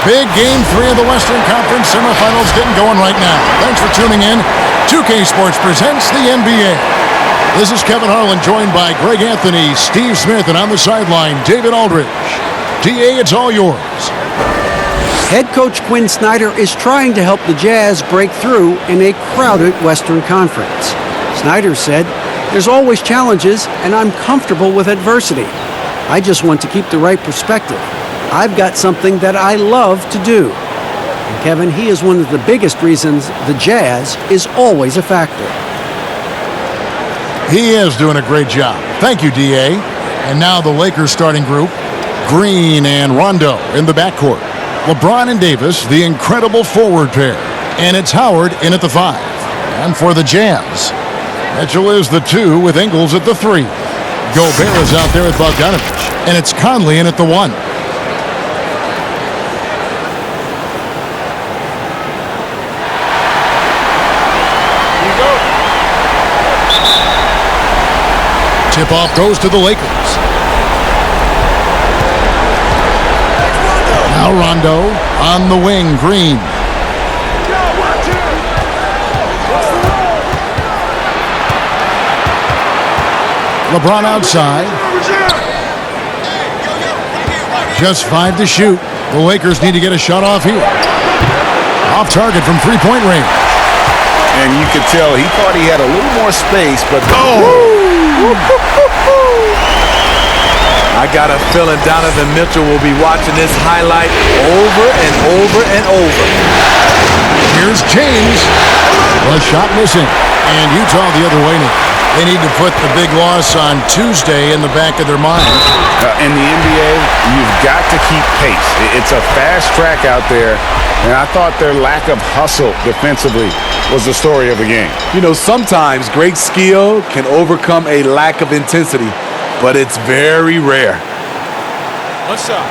Big Game 3 of the Western Conference semifinals getting going right now. Thanks for tuning in. 2K Sports presents the NBA. This is Kevin Harlan, joined by Greg Anthony, Steve Smith, and on the sideline, David Aldridge. DA, it's all yours. Head coach Quinn Snyder is trying to help the Jazz break through in a crowded Western Conference. Snyder said, "There's always challenges, and I'm comfortable with adversity. I just want to keep the right perspective. I've got something that I love to do." And Kevin, he is one of the biggest reasons the Jazz is always a factor. He is doing a great job. Thank you, DA. And now the Lakers starting group, Green and Rondo in the backcourt. LeBron and Davis, the incredible forward pair. And it's Howard in at the 5. And for the Jazz, Mitchell is the 2 with Ingles at the 3. Gobert is out there at Bogdanovich. And it's Conley in at the 1. Tip-off goes to the Lakers. Now Rondo on the wing, Green. LeBron outside. Just 5 to shoot. The Lakers need to get a shot off here. Off target from three-point range. And you could tell he thought he had a little more space, but I got a feeling Donovan Mitchell will be watching this highlight over and over and over. Here's James. A shot missing. And Utah the other way now. They need to put the big loss on Tuesday in the back of their mind. in the NBA, you've got to keep pace. It's a fast track out there, and I thought their lack of hustle defensively was the story of the game. You know, sometimes great skill can overcome a lack of intensity, but it's very rare. What's up?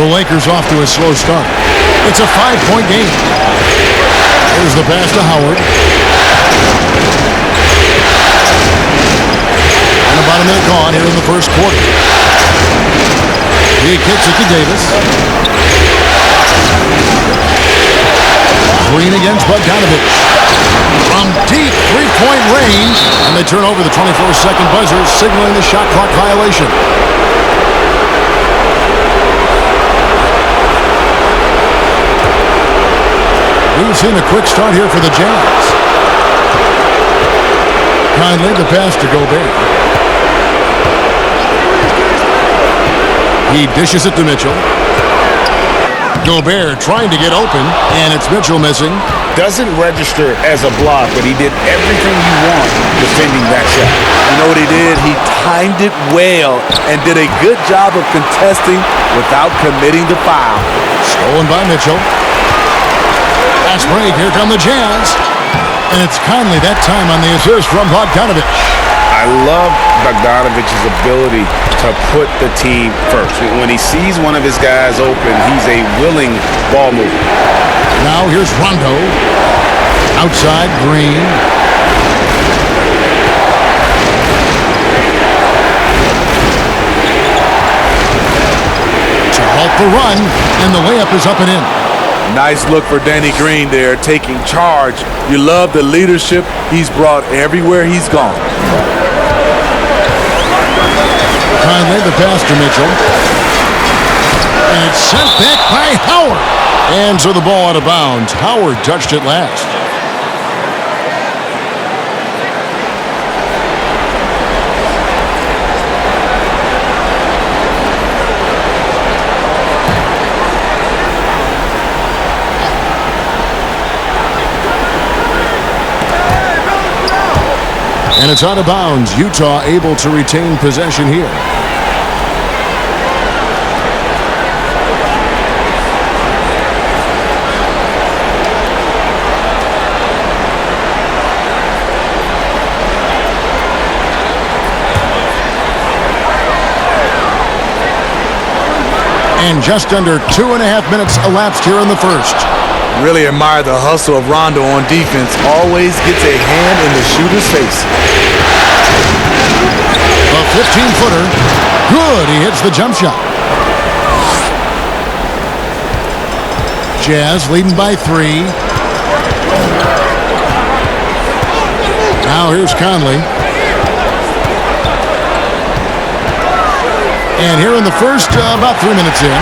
The Lakers off to a slow start. It's a 5-point game. Here's the pass to Howard. And about a minute gone here in the first quarter. He kicks it to Davis. Green against Bogdanovich. From deep three-point range. And they turn over the 24-second buzzer, signaling the shot clock violation. We've seen a quick start here for the Jazz. Kindly the pass to Gobert. He dishes it to Mitchell. Gobert trying to get open, and it's Mitchell missing. Doesn't register as a block, but he did everything you want defending that shot. You know what he did? He timed it well and did a good job of contesting without committing the foul. Stolen by Mitchell. Fast break, here come the Jazz. And it's Conley that time on the assist from Bogdanovich. I love Bogdanovich's ability to put the team first. When he sees one of his guys open, he's a willing ball mover. Now here's Rondo. Outside, Green. To halt the run, and the layup is up and in. Nice look for Danny Green there, taking charge. You love the leadership he's brought everywhere he's gone. Conley, the pass to Mitchell. And it's sent back by Howard. And so the ball out of bounds. Howard touched it last. And it's out of bounds. Utah able to retain possession here. And just under 2.5 minutes elapsed here in the first. Really admire the hustle of Rondo on defense. Always gets a hand in the shooter's face. A 15-footer. Good. He hits the jump shot. Jazz leading by 3. Now here's Conley. And here in the first, about 3 minutes in,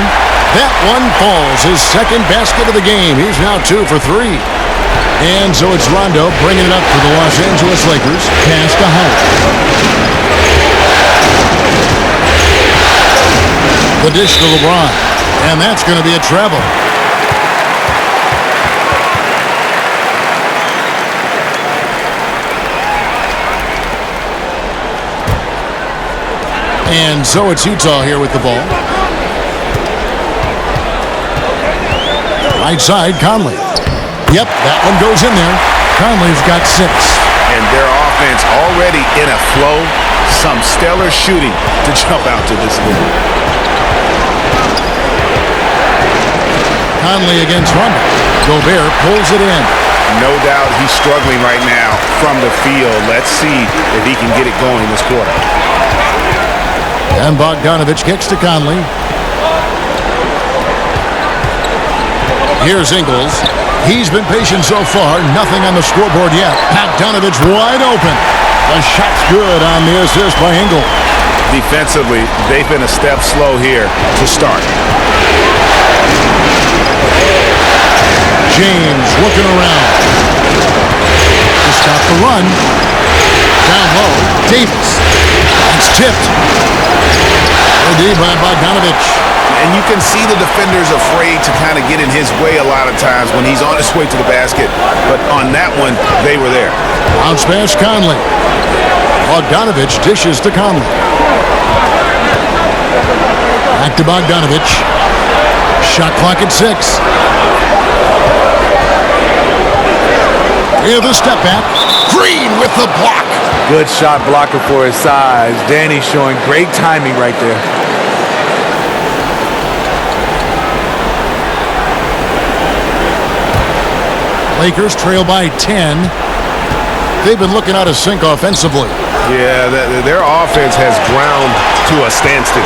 that one falls. His second basket of the game. He's now 2 for 3. And so it's Rondo bringing it up for the Los Angeles Lakers. Pass to Howard. The dish to LeBron. And that's going to be a travel. And so it's Utah here with the ball. Right side, Conley. Yep, that one goes in there. Conley's got 6. And their offense already in a flow. Some stellar shooting to jump out to this lead. Conley against Rondo. Gobert pulls it in. No doubt he's struggling right now from the field. Let's see if he can get it going this quarter. And Bogdanovich kicks to Conley. Here's Ingles. He's been patient so far. Nothing on the scoreboard yet. Bogdanovich wide open. The shot's good on the assist by Ingles. Defensively, they've been a step slow here to start. James looking around. To stop the run. Down low. Davis. It's tipped. D by Bogdanovich. And you can see the defenders afraid to kind of get in his way a lot of times when he's on his way to the basket. But on that one, they were there. Bounce pass Conley. Bogdanovich dishes to Conley. Back to Bogdanovich. Shot clock at 6. Here's the step back. Green with the block. Good shot blocker for his size. Danny showing great timing right there. Lakers trail by 10. They've been looking out of sync offensively. Yeah, their offense has ground to a standstill.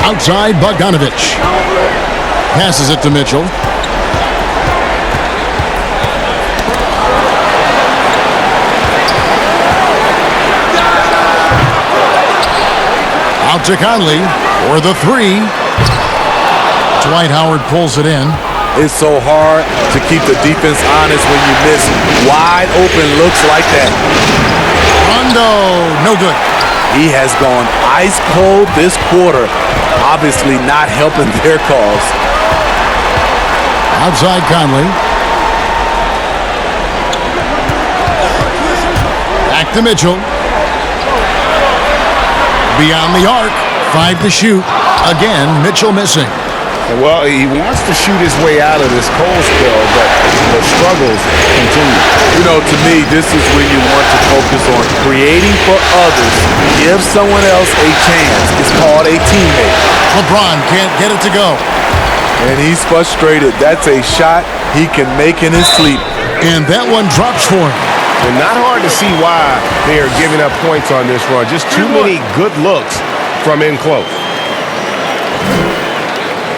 Outside, Bogdanovich. Passes it to Mitchell. Out to Conley for the 3. Dwight Howard pulls it in. It's so hard to keep the defense honest when you miss wide open looks like that. Rondo, no good. He has gone ice cold this quarter, obviously not helping their cause. Outside Conley. Back to Mitchell. Beyond the arc. 5 to shoot. Again, Mitchell missing. Well, he wants to shoot his way out of this cold spell, but the struggles continue. You know, to me, this is when you want to focus on creating for others. Give someone else a chance. It's called a teammate. LeBron can't get it to go. And he's frustrated. That's a shot he can make in his sleep. And that one drops for him. And not hard to see why they are giving up points on this run. Just too many good looks from in close.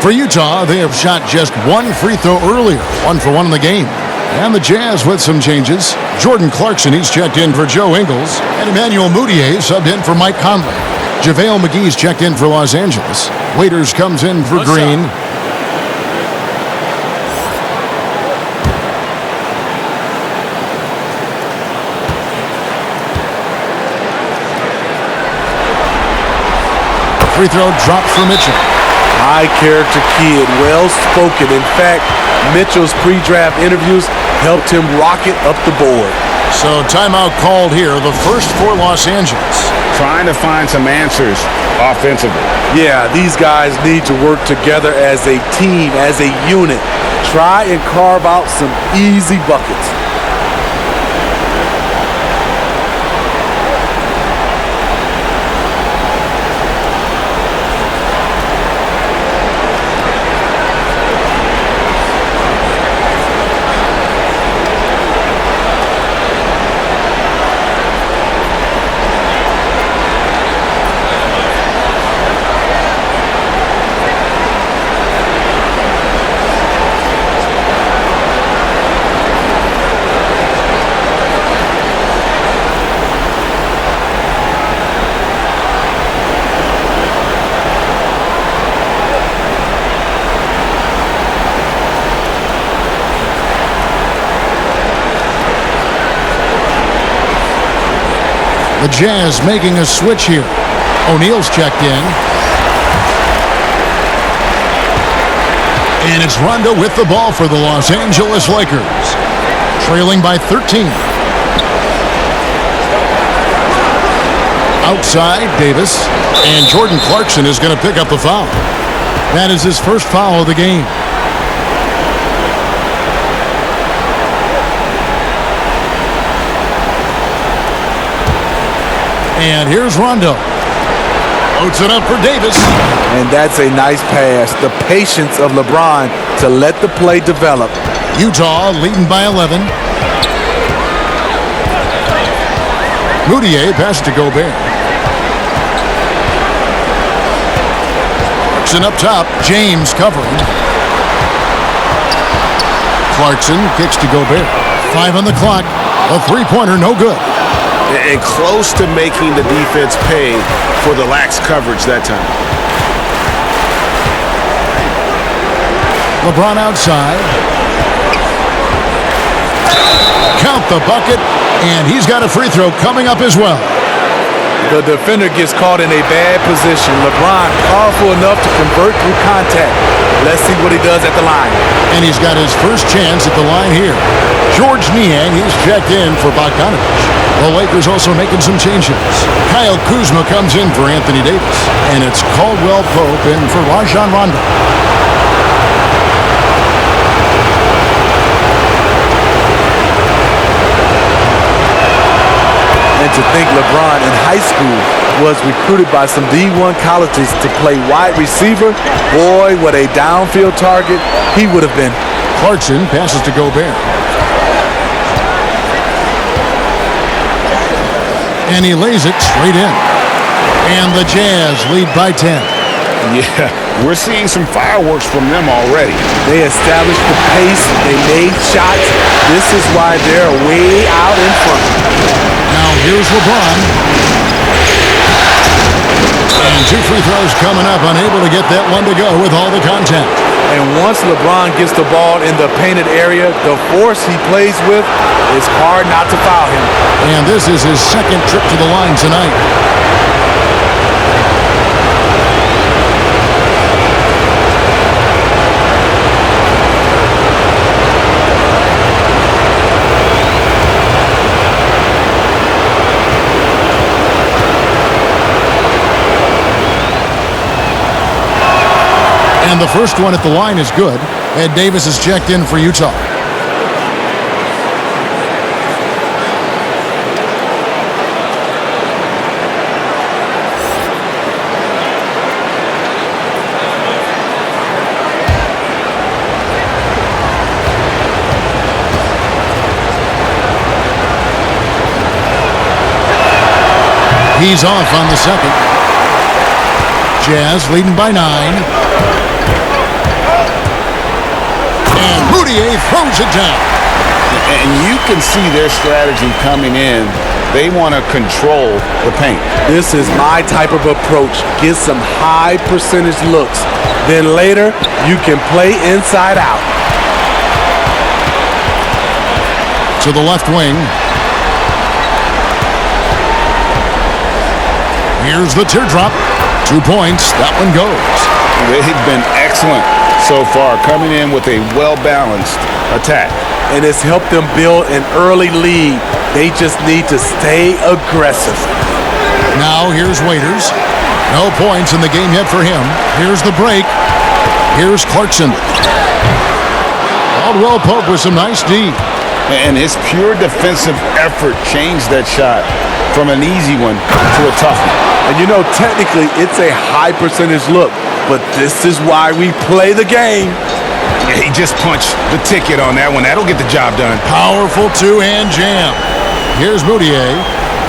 For Utah, they have shot just 1 free throw earlier, 1 for 1 in the game. And the Jazz with some changes. Jordan Clarkson, he's checked in for Joe Ingles. And Emmanuel Mudiay subbed in for Mike Conley. JaVale McGee's checked in for Los Angeles. Waiters comes in for Green. Free throw dropped for Mitchell. High character kid, well spoken. In fact, Mitchell's pre-draft interviews helped him rocket up the board. So timeout called here, the first for Los Angeles. Trying to find some answers offensively. Yeah, these guys need to work together as a team, as a unit. Try and carve out some easy buckets. The Jazz making a switch here. O'Neal's checked in. And it's Rondo with the ball for the Los Angeles Lakers. Trailing by 13. Outside, Davis. And Jordan Clarkson is going to pick up the foul. That is his first foul of the game. And here's Rondo. Loads it up for Davis. And that's a nice pass. The patience of LeBron to let the play develop. Utah leading by 11. Moutier passes to Gobert. Clarkson up top. James covering. Clarkson kicks to Gobert. 5 on the clock. A three-pointer, no good. And close to making the defense pay for the lax coverage that time. LeBron outside. Count the bucket, and he's got a free throw coming up as well. The defender gets caught in a bad position. LeBron powerful enough to convert through contact. Let's see what he does at the line. And he's got his first chance at the line here. George Niang, he's checked in for Bogdanovich. The Lakers also making some changes. Kyle Kuzma comes in for Anthony Davis. And it's Caldwell Pope in for Rajon Rondo. And to think LeBron in high school was recruited by some D1 colleges to play wide receiver. Boy, what a downfield target he would have been. Clarkson passes to Gobert. And he lays it straight in. And the Jazz lead by 10. Yeah, we're seeing some fireworks from them already. They established the pace. They made shots. This is why they're way out in front. Now here's LeBron. And 2 free throws coming up. Unable to get that one to go with all the contact. And once LeBron gets the ball in the painted area, the force he plays with, it's hard not to foul him. And this is his second trip to the line tonight. And the first one at the line is good. Ed Davis is checked in for Utah. He's off on the second. Jazz leading by 9. And Moutier throws it down. And you can see their strategy coming in. They want to control the paint. This is my type of approach. Get some high percentage looks. Then later, you can play inside out. To the left wing. Here's the teardrop. 2 points. That one goes. They've been excellent so far, coming in with a well-balanced attack. And it's helped them build an early lead. They just need to stay aggressive. Now here's Waiters. No points in the game yet for him. Here's the break. Here's Clarkson. Caldwell Pope with some nice D. And his pure defensive effort changed that shot from an easy one to a tough one. And you know, technically, it's a high percentage look, but this is why we play the game. Yeah, he just punched the ticket on that one. That'll get the job done. Powerful two-hand jam. Here's Moutier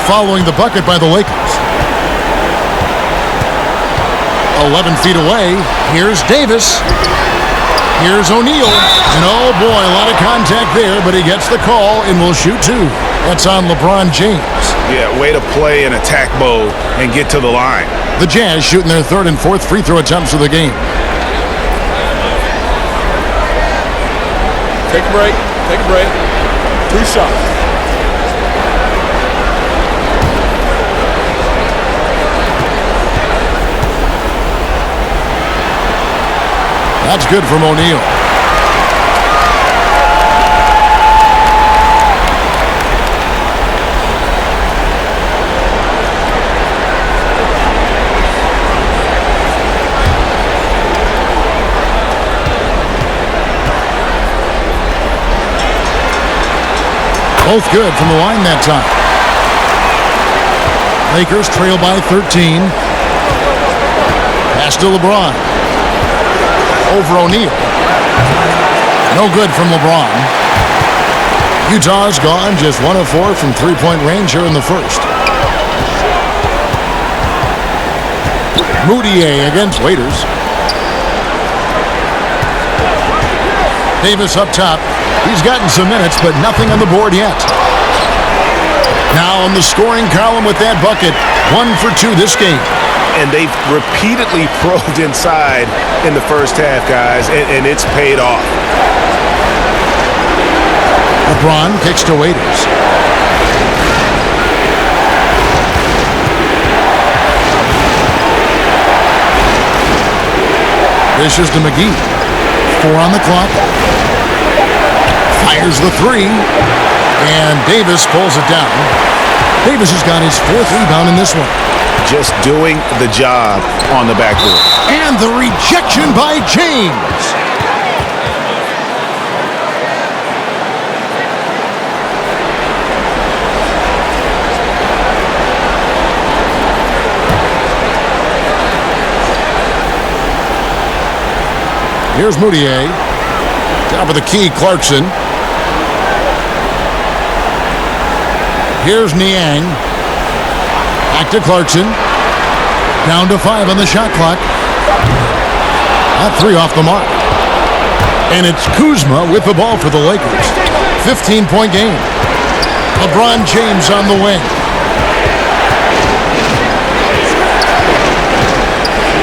following the bucket by the Lakers. 11 feet away. Here's Davis. Here's O'Neal. And oh boy, a lot of contact there, but he gets the call and will shoot 2. That's on LeBron James. Yeah, way to play an attack mode and get to the line. The Jazz shooting their 3rd and 4th free throw attempts of the game. Take a break. Take a break. 2 shots. That's good from O'Neal. Both good from the line that time. Lakers trail by 13. Pass to LeBron. Over O'Neal. No good from LeBron. Utah's gone just 1 of 4 from three-point range here in the first. Moutier against Waiters. Davis up top. He's gotten some minutes, but nothing on the board yet. Now on the scoring column with that bucket. 1 for 2 this game. And they've repeatedly probed inside in the first half, guys, and it's paid off. LeBron kicks to Waiters. Dishes to McGee. 4 on the clock. Fires the 3. And Davis pulls it down. Davis has got his 4th rebound in this one. Just doing the job on the backboard. And the rejection by James. Here's Moutier. Top of the key, Clarkson. Here's Niang. Back to Clarkson. Down to 5 on the shot clock. That 3 off the mark. And it's Kuzma with the ball for the Lakers. 15-point game. LeBron James on the wing.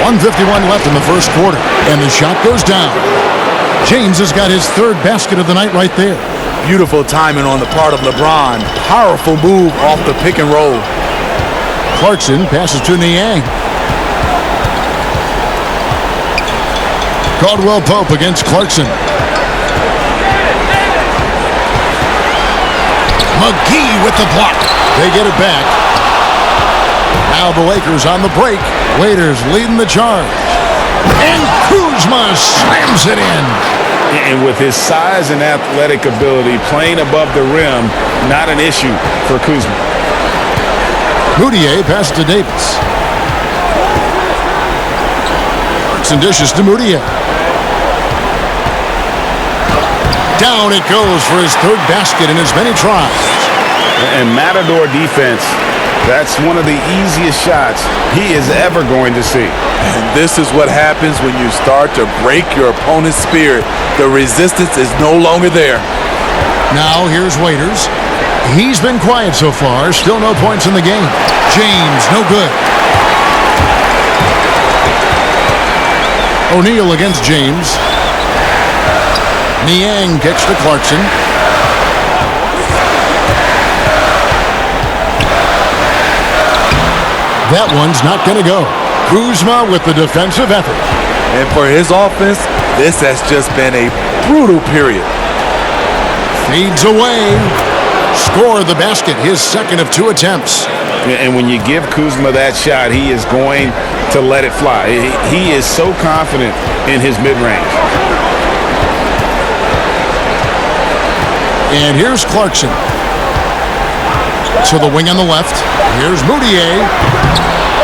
1:51 left in the first quarter. And the shot goes down. James has got his 3rd basket of the night right there. Beautiful timing on the part of LeBron. Powerful move off the pick and roll. Clarkson passes to Niang. Caldwell Pope against Clarkson. McGee with the block. They get it back. Now the Lakers on the break. Waiters leading the charge. And Kuzma slams it in. And with his size and athletic ability, playing above the rim, not an issue for Kuzma. Moutier passes to Davis. Clarkson dishes to Moutier. Down it goes for his 3rd basket in as many tries. And Matador defense, that's one of the easiest shots he is ever going to see. And this is what happens when you start to break your opponent's spirit. The resistance is no longer there. Now here's Waiters. He's been quiet so far. Still no points in the game. James, no good. O'Neal against James. Niang kicks to Clarkson. That one's not going to go. Kuzma with the defensive effort. And for his offense, this has just been a brutal period. Feeds away. Score the basket, his 2nd of 2 attempts. And when you give Kuzma that shot, he is going to let it fly. He is so confident in his mid-range. And here's Clarkson. To the wing on the left. Here's Moutier.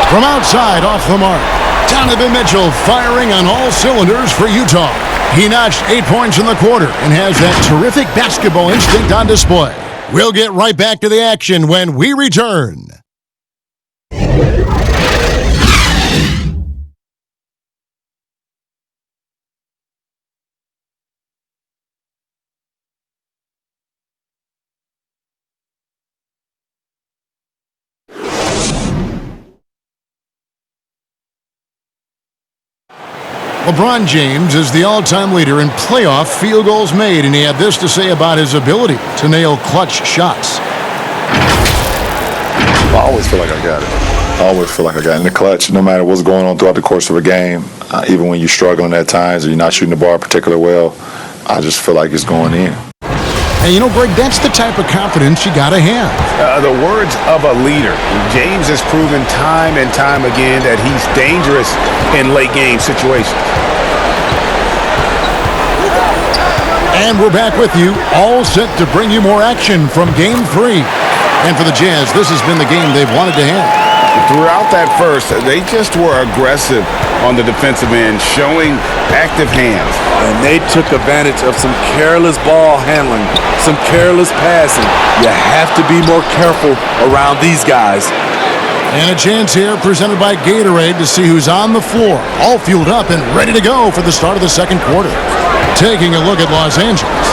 From outside, off the mark. Donovan Mitchell firing on all cylinders for Utah. He notched 8 points in the quarter and has that terrific basketball instinct on display. We'll get right back to the action when we return. LeBron James is the all-time leader in playoff field goals made, and he had this to say about his ability to nail clutch shots. I always feel like I got it. I always feel like I got in the clutch no matter what's going on throughout the course of a game. Even when you're struggling at times or you're not shooting the ball particularly well, I just feel like it's going in. And Greg, that's the type of confidence you got to have. The words of a leader. James has proven time and time again that he's dangerous in late game situations. And we're back with you, all set to bring you more action from Game 3. And for the Jazz, this has been the game they've wanted to have. Throughout that first, they just were aggressive on the defensive end, showing active hands. And they took advantage of some careless ball handling, some careless passing. You have to be more careful around these guys. And a chance here presented by Gatorade to see who's on the floor, all fueled up and ready to go for the start of the second quarter. Taking a look at Los Angeles.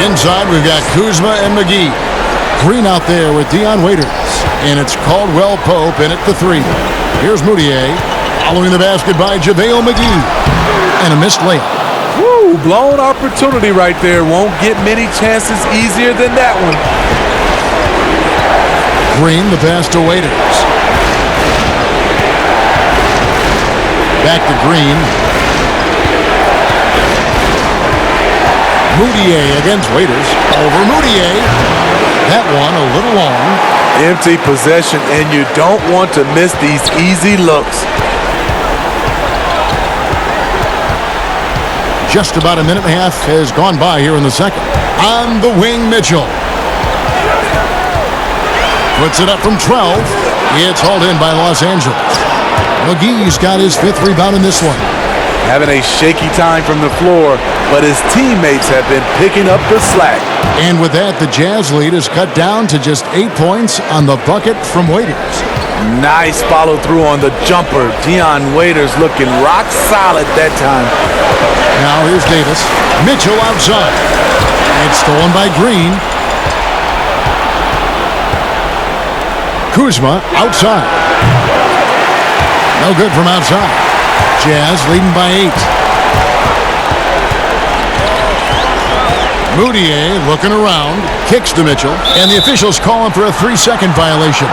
Inside, we've got Kuzma and McGee. Green out there with Dion Waiters. And it's Caldwell Pope in at the 3. Here's Moutier. Following the basket by JaVale McGee. And a missed layup. Woo, blown opportunity right there. Won't get many chances easier than that one. Green, the pass to Waiters. Back to Green. Moutier against Waiters. Over Moutier. That one a little long. Empty possession, and you don't want to miss these easy looks. Just about a minute and a half has gone by here in the second. On the wing, Mitchell. Puts it up from 12. It's hauled in by Los Angeles. McGee's got his 5th rebound in this one. Having a shaky time from the floor, but his teammates have been picking up the slack. And with that, the Jazz lead is cut down to just 8 points on the bucket from Waiters. Nice follow through on the jumper. Dion Waiters looking rock solid that time. Now here's Davis. Mitchell outside. It's stolen by Green. Kuzma outside. No good from outside. Jazz leading by 8. Moutier looking around, kicks to Mitchell, and the officials call him for a 3-second violation.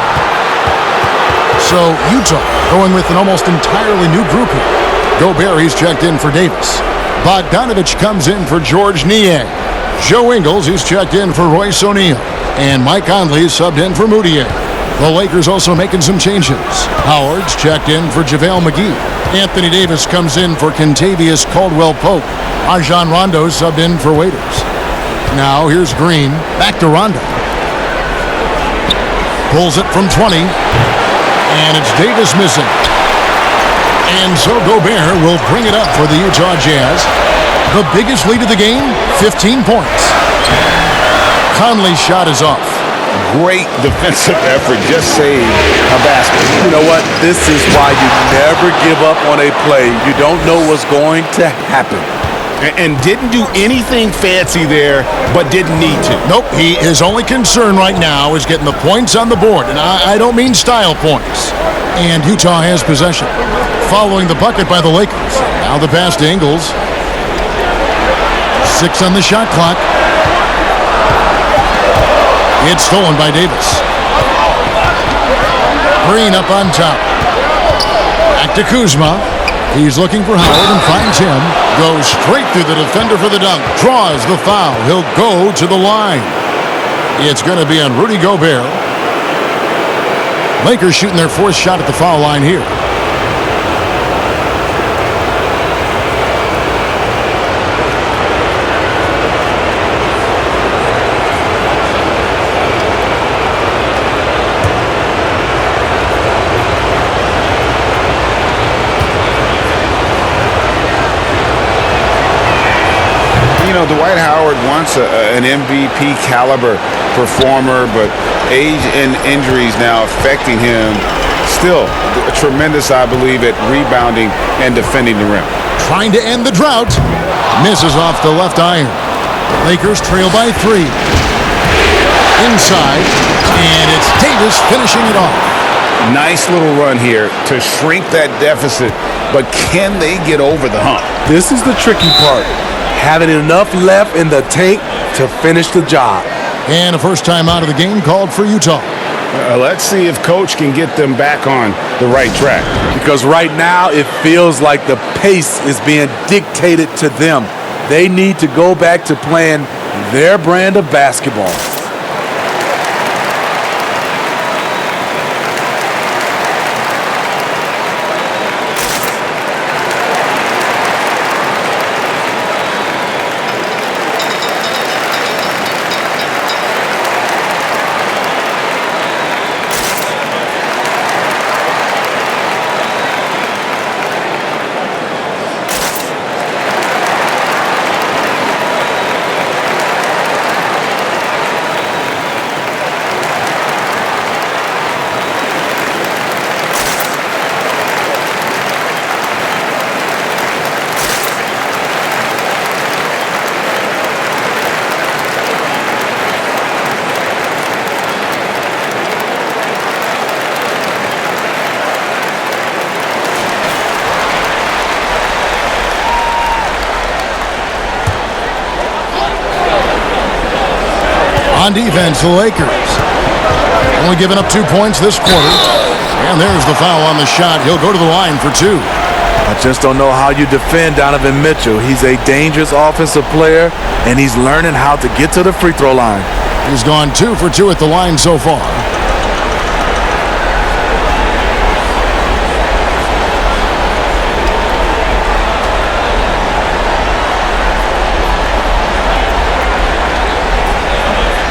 So Utah going with an almost entirely new group here. Gobert, he's checked in for Davis. Bogdanovich comes in for Georges Niang. Joe Ingles, he's checked in for Royce O'Neal. And Mike Conley subbed in for Moutier. The Lakers also making some changes. Howard's checked in for JaVale McGee. Anthony Davis comes in for Kentavious Caldwell-Pope. Rajon Rondo subbed in for Waiters. Now here's Green. Back to Rondo. Pulls it from 20. And it's Davis missing. And so Gobert will bring it up for the Utah Jazz. The biggest lead of the game, 15 points. Conley's shot is off. Great defensive effort, just saved a basket. You know what? This is why you never give up on a play. You don't know what's going to happen. And didn't do anything fancy there, but didn't need to. Nope, his only concern right now is getting the points on the board, and I don't mean style points. And Utah has possession. Following the bucket by the Lakers. Now the pass to Ingles. 6 on the shot clock. It's stolen by Davis. Green up on top. Back to Kuzma. He's looking for Howard and finds him. Goes straight through the defender for the dunk. Draws the foul. He'll go to the line. It's going to be on Rudy Gobert. Lakers shooting their 4th shot at the foul line here. Dwight Howard wants an MVP caliber performer, but age and injuries now affecting him. Still tremendous, I believe, at rebounding and defending the rim. Trying to end the drought. Misses off the left iron. Lakers trail by 3. Inside, and it's Davis finishing it off. Nice little run here to shrink that deficit, but can they get over the hump? This is the tricky part. Having enough left in the tank to finish the job. And a first time out of the game called for Utah. Let's see if Coach can get them back on the right track. Because right now it feels like the pace is being dictated to them. They need to go back to playing their brand of basketball. On defense, the Lakers only giving up 2 points this quarter. And there's the foul on the shot. He'll go to the line for 2. I just don't know how you defend Donovan Mitchell. He's a dangerous offensive player, and he's learning how to get to the free throw line. He's gone 2 for 2 at the line so far.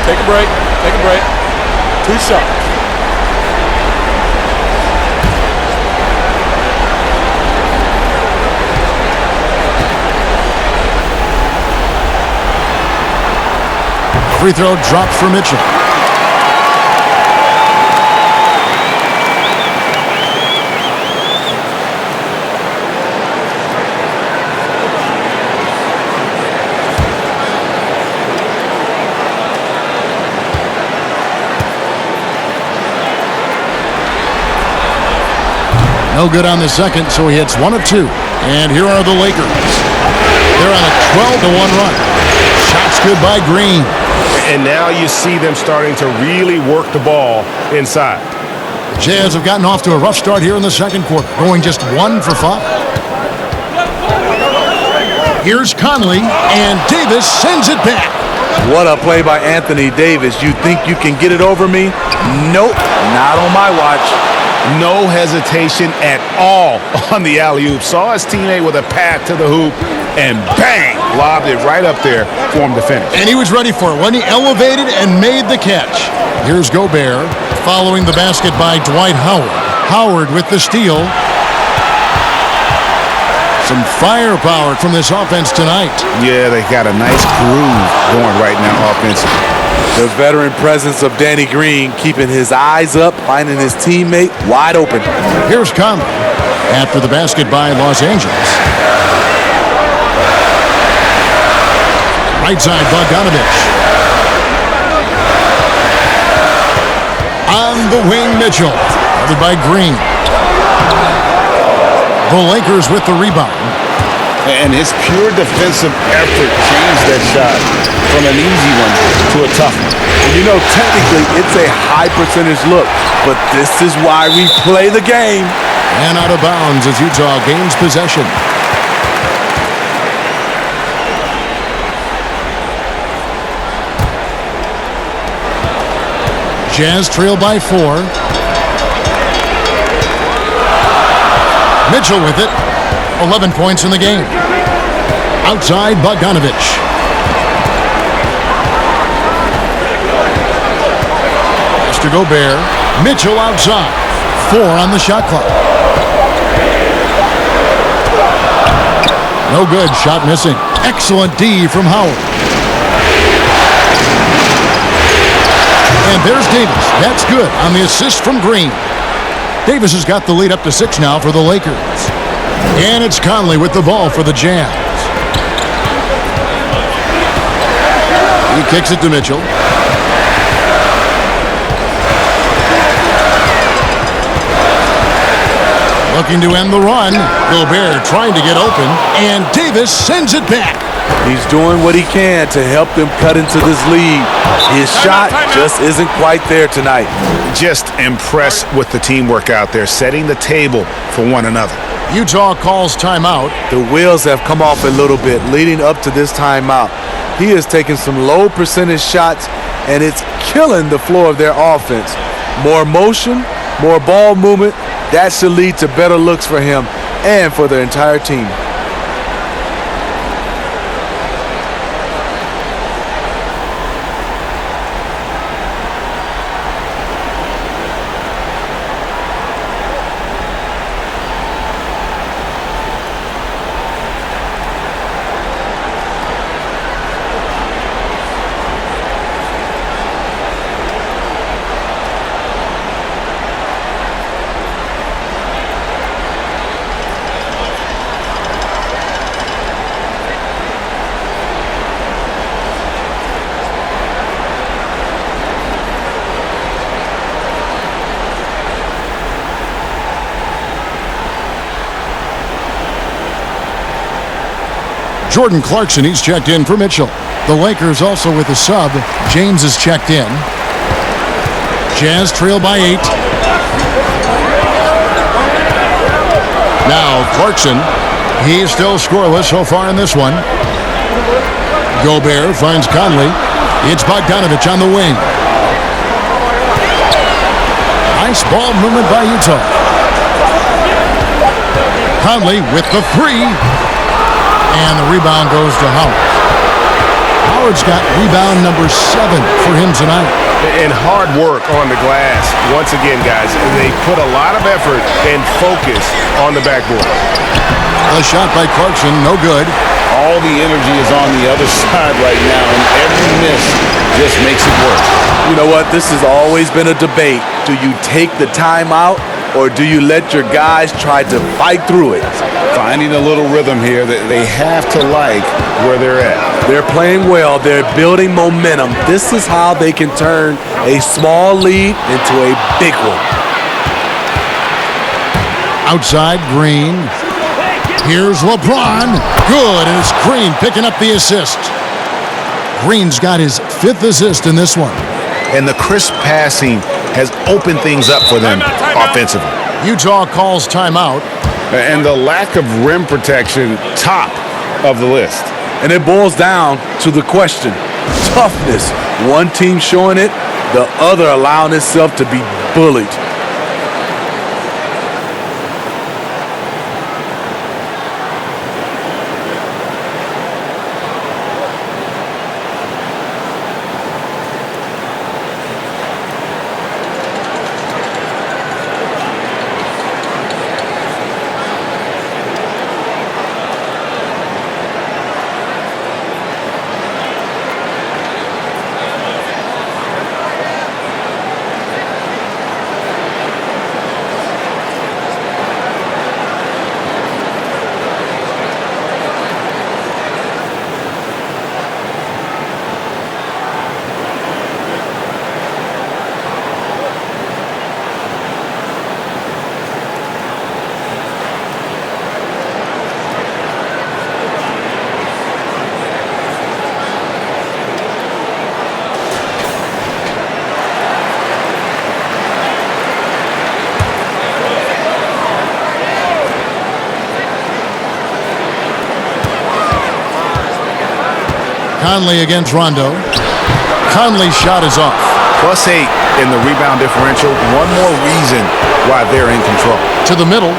Take a break. Take a break. 2 shots. Free throw dropped for Mitchell. No good on the second, so he hits 1 of 2. And here are the Lakers. They're on a 12-1 run. Shots good by Green. And now you see them starting to really work the ball inside. Jazz have gotten off to a rough start here in the second quarter, going just 1 for 5. Here's Conley, and Davis sends it back. What a play by Anthony Davis. You think you can get it over me? Nope, not on my watch. No hesitation at all on the alley-oop. Saw his teammate with a path to the hoop, and bang, lobbed it right up there for him to finish. And he was ready for it when he elevated and made the catch. Here's Gobert, following the basket by Dwight Howard. Howard with the steal. Some firepower from this offense tonight. Yeah, they got a nice groove going right now offensively. The veteran presence of Danny Green keeping his eyes up, finding his teammate wide open. Here's Conley after the basket by Los Angeles. Right side, Bogdanovich. On the wing, Mitchell. Covered by Green. The Lakers with the rebound. And his pure defensive effort changed that shot from an easy one to a tough one. You know, technically, it's a high percentage look, but this is why we play the game. And out of bounds as Utah gains possession. Jazz trail by 4. Mitchell with it. 11 points in the game. Outside, Bogdanovich. Mr. Gobert. Mitchell outside. 4 on the shot clock. No good. Shot missing. Excellent D from Howard. And there's Davis. That's good on the assist from Green. Davis has got the lead up to 6 now for the Lakers. And it's Conley with the ball for the Jazz. He kicks it to Mitchell. Looking to end the run. Gobert trying to get open. And Davis sends it back. He's doing what he can to help them cut into this lead. His shot just isn't quite there tonight. Just impressed with the teamwork out there, setting the table for one another. Utah calls timeout. The wheels have come off a little bit leading up to this timeout. He is taking some low percentage shots, and it's killing the flow of their offense. More motion, more ball movement, that should lead to better looks for him and for their entire team. Jordan Clarkson, he's checked in for Mitchell. The Lakers also with a sub. James is checked in. Jazz trail by 8. Now Clarkson, he's still scoreless so far in this one. Gobert finds Conley. It's Bogdanovich on the wing. Nice ball movement by Utah. Conley with the 3. And the rebound goes to Howard. Howard's got rebound number 7 for him tonight. And hard work on the glass. Once again, guys, they put a lot of effort and focus on the backboard. A shot by Clarkson, no good. All the energy is on the other side right now, and every miss just makes it worse. You know what? This has always been a debate. Do you take the timeout or do you let your guys try to fight through it? Finding a little rhythm here that they have to like where they're at. They're playing well. They're building momentum. This is how they can turn a small lead into a big one. Outside, Green. Here's LeBron. Good, and it's Green picking up the assist. Green's got his 5th assist in this one. And the crisp passing has opened things up for them offensively. Utah calls timeout. And the lack of rim protection, top of the list. And it boils down to the question, toughness. One team showing it, the other allowing itself to be bullied. Conley against Rondo. Conley's shot is off. +8 in the rebound differential. One more reason why they're in control. To the middle.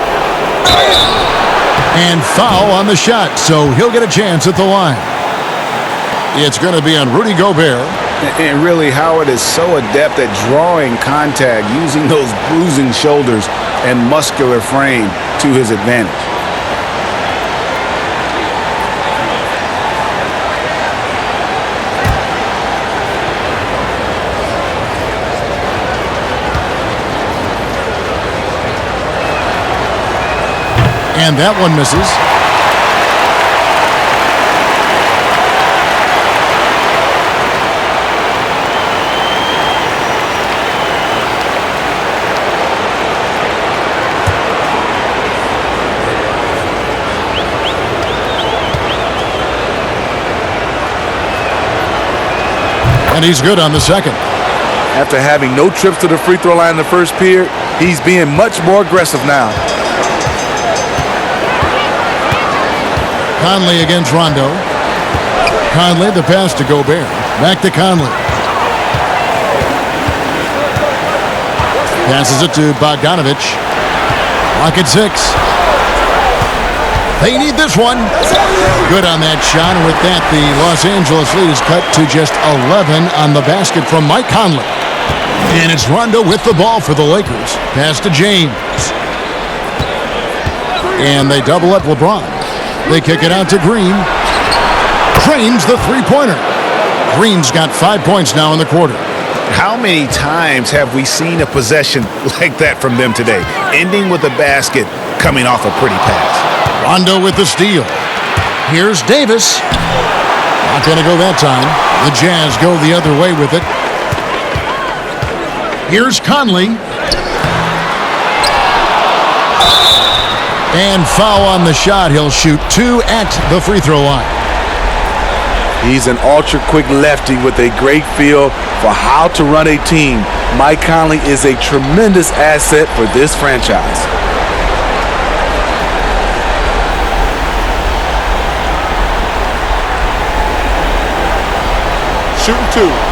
And foul on the shot, so he'll get a chance at the line. It's going to be on Rudy Gobert. And really, Howard is so adept at drawing contact, using those bruising shoulders and muscular frame to his advantage. And that one misses. he's good on the second. After having no trips to the free throw line in the first period, he's being much more aggressive now. Conley against Rondo. Conley, the pass to Gobert. Back to Conley. Passes it to Bogdanovic. Lock at 6. They need this one. Good on that shot. And with that, the Los Angeles lead is cut to just 11 on the basket from Mike Conley. And it's Rondo with the ball for the Lakers. Pass to James. And they double up LeBron. They kick it out to Green. Drains the three-pointer. Green's got 5 points now in the quarter. How many times have we seen a possession like that from them today? Ending with a basket, coming off a pretty pass. Rondo with the steal. Here's Davis. Not going to go that time. The Jazz go the other way with it. Here's Conley. And foul on the shot. He'll shoot 2 at the free throw line. He's an ultra-quick lefty with a great feel for how to run a team. Mike Conley is a tremendous asset for this franchise. Shooting 2.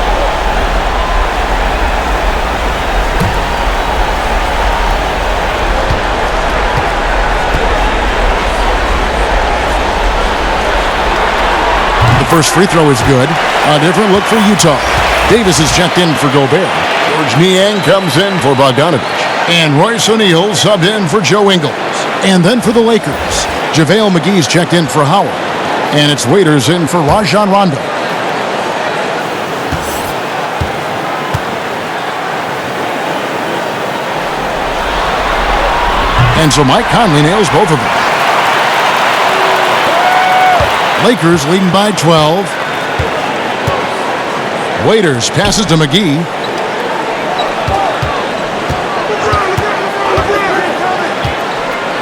First free throw is good. A different look for Utah. Davis is checked in for Gobert. George Niang comes in for Bogdanovic. And Royce O'Neal subbed in for Joe Ingles. And then for the Lakers, JaVale McGee's checked in for Howard. And it's Waiters in for Rajon Rondo. And so Mike Conley nails both of them. Lakers leading by 12. Waiters passes to McGee.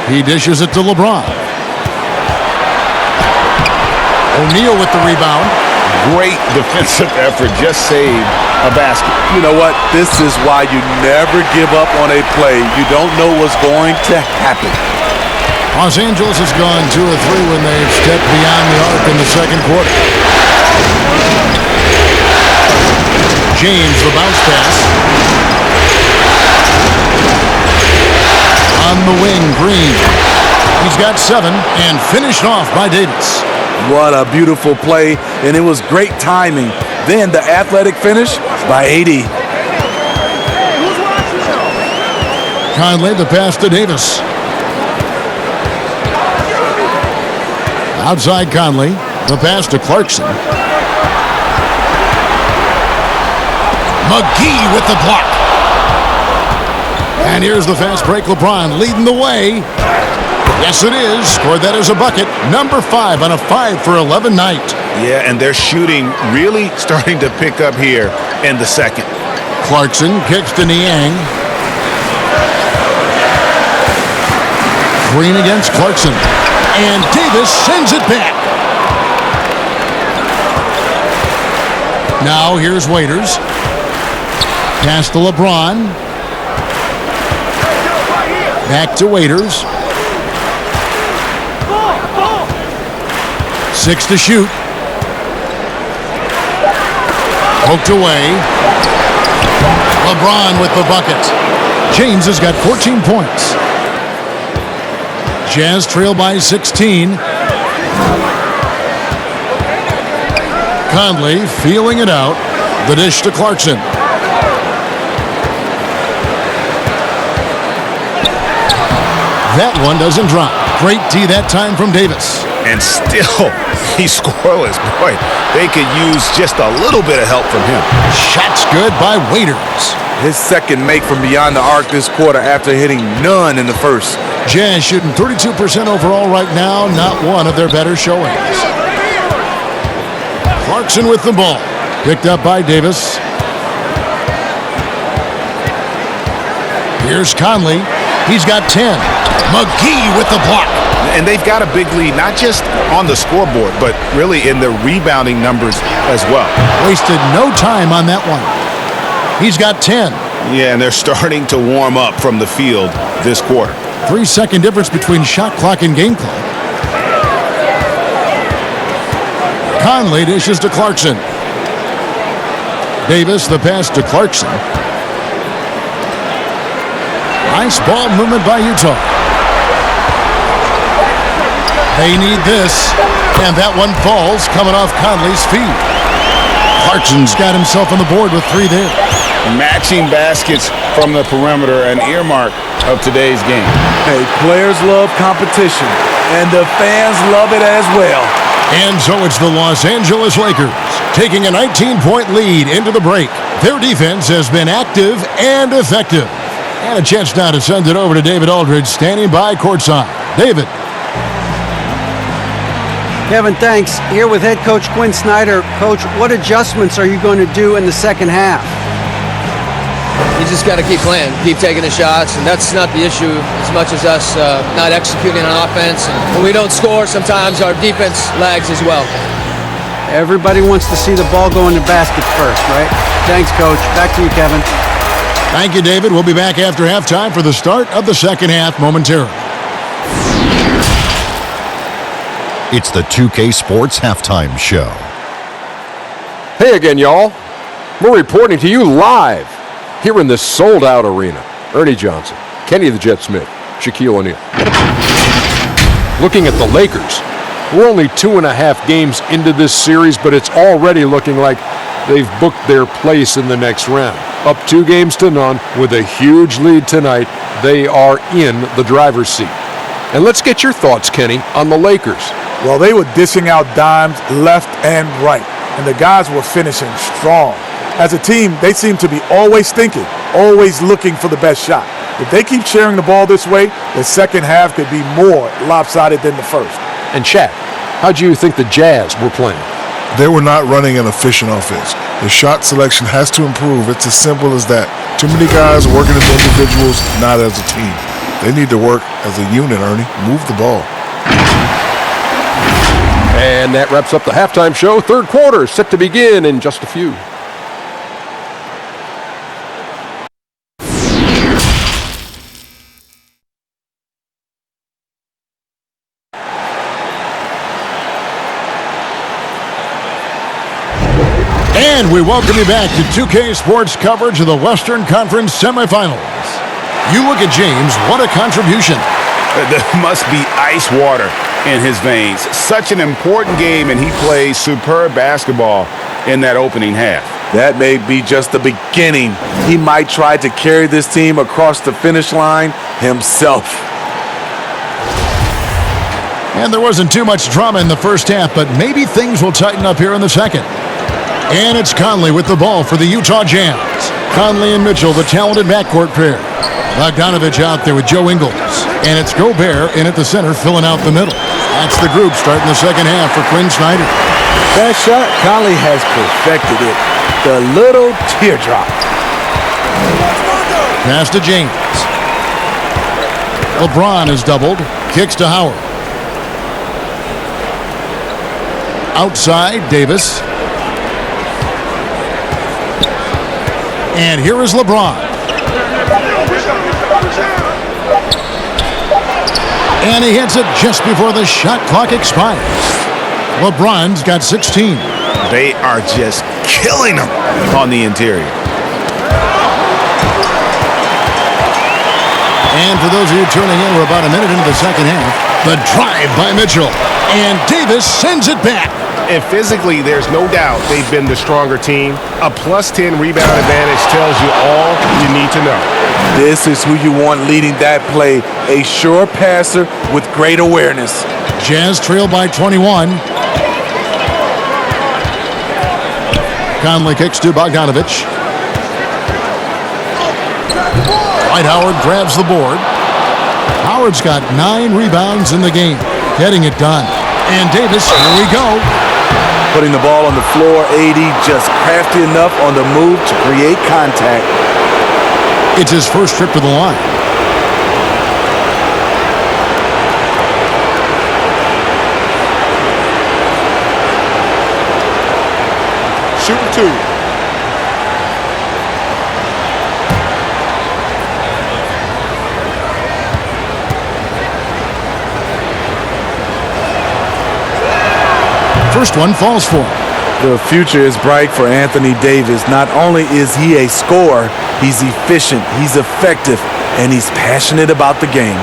He dishes it to LeBron. O'Neal with the rebound. Great defensive effort. Just saved a basket. You know what? This is why you never give up on a play. You don't know what's going to happen. Los Angeles has gone 2 of 3 when they've stepped beyond the arc in the second quarter. James, the bounce pass. On the wing, Green. He's got 7 and finished off by Davis. What a beautiful play, and it was great timing. Then the athletic finish by AD. Conley, the pass to Davis. Outside Conley, the pass to Clarkson. McGee with the block. And here's the fast break. LeBron leading the way. Yes, it is. Scored that as a bucket. Number 5 on a 5 for 11 night. Yeah, and their shooting really starting to pick up here in the second. Clarkson kicks to Niang. Green against Clarkson. And Davis sends it back. Now here's Waiters. Pass to LeBron. Back to Waiters. 6 to shoot. Poked away. LeBron with the bucket. James has got 14 points. Jazz trail by 16. Conley feeling it out. The dish to Clarkson. That one doesn't drop. Great D that time from Davis. And still, he's scoreless. Boy, they could use just a little bit of help from him. Shots good by Waiters. His second make from beyond the arc this quarter after hitting none in the first. Jazz shooting 32% overall right now. Not one of their better showings. Clarkson with the ball. Picked up by Davis. Here's Conley. He's got 10. McGee with the block. And they've got a big lead, not just on the scoreboard, but really in the rebounding numbers as well. Wasted no time on that one. He's got 10. Yeah, and they're starting to warm up from the field this quarter. 3-second difference between shot clock and game clock. Conley dishes to Clarkson. Davis, the pass to Clarkson. Nice ball movement by Utah. They need this, and that one falls coming off Conley's feet. Clarkson's got himself on the board with 3 there. Matching baskets from the perimeter, an earmark of today's game. Hey, players love competition, and the fans love it as well. And so it's the Los Angeles Lakers taking a 19-point lead into the break. Their defense has been active and effective. And a chance now to send it over to David Aldridge, standing by courtside. David. Kevin, thanks. Here with head coach Quinn Snyder. Coach, what adjustments are you going to do in the second half? You just got to keep playing, keep taking the shots, and that's not the issue as much as us not executing on offense. And when we don't score, sometimes our defense lags as well. Everybody wants to see the ball go in the basket first, right? Thanks, Coach. Back to you, Kevin. Thank you, David. We'll be back after halftime for the start of the second half momentarily. It's the 2K Sports Halftime Show. Hey again, y'all. We're reporting to you live here in this sold-out arena. Ernie Johnson, Kenny the Jet Smith, Shaquille O'Neal. Looking at the Lakers, we're only 2.5 games into this series, but it's already looking like they've booked their place in the next round. Up 2-0 with a huge lead tonight, they are in the driver's seat. And let's get your thoughts, Kenny, on the Lakers. Well, they were dishing out dimes left and right, and the guys were finishing strong. As a team, they seem to be always thinking, always looking for the best shot. If they keep sharing the ball this way, the second half could be more lopsided than the first. And Shaq, how do you think the Jazz were playing? They were not running an efficient offense. The shot selection has to improve. It's as simple as that. Too many guys working as individuals, not as a team. They need to work as a unit, Ernie. Move the ball. And that wraps up the halftime show. Third quarter set to begin in just a few. And we welcome you back to 2K Sports coverage of the Western Conference semifinals. You look at James, what a contribution. There must be ice water in his veins. Such an important game, and he plays superb basketball in that opening half. That may be just the beginning. He might try to carry this team across the finish line himself. And there wasn't too much drama in the first half, but maybe things will tighten up here in the second. And it's Conley with the ball for the Utah Jazz. Conley and Mitchell, the talented backcourt pair. Bogdanovich out there with Joe Ingles. And it's Gobert in at the center, filling out the middle. That's the group starting the second half for Quinn Snyder. That shot, Conley has perfected it. The little teardrop. Pass to James. LeBron is doubled. Kicks to Howard. Outside, Davis. And here is LeBron. And he hits it just before the shot clock expires. LeBron's got 16. They are just killing them on the interior. And for those of you tuning in, we're about a minute into the second half. The drive by Mitchell. And Davis sends it back. And physically, there's no doubt they've been the stronger team. A +10 rebound advantage tells you all you need to know. This is who you want leading that play. A sure passer with great awareness. Jazz trail by 21. Conley kicks to Bogdanovich. Dwight Howard grabs the board. Howard's got 9 rebounds in the game. Getting it done. And Davis, here we go. Putting the ball on the floor, AD just crafty enough on the move to create contact. It's his first trip to the line. shooting 2. First one falls for him. The future is bright for Anthony Davis. Not only is he a scorer, he's efficient, he's effective, and he's passionate about the game.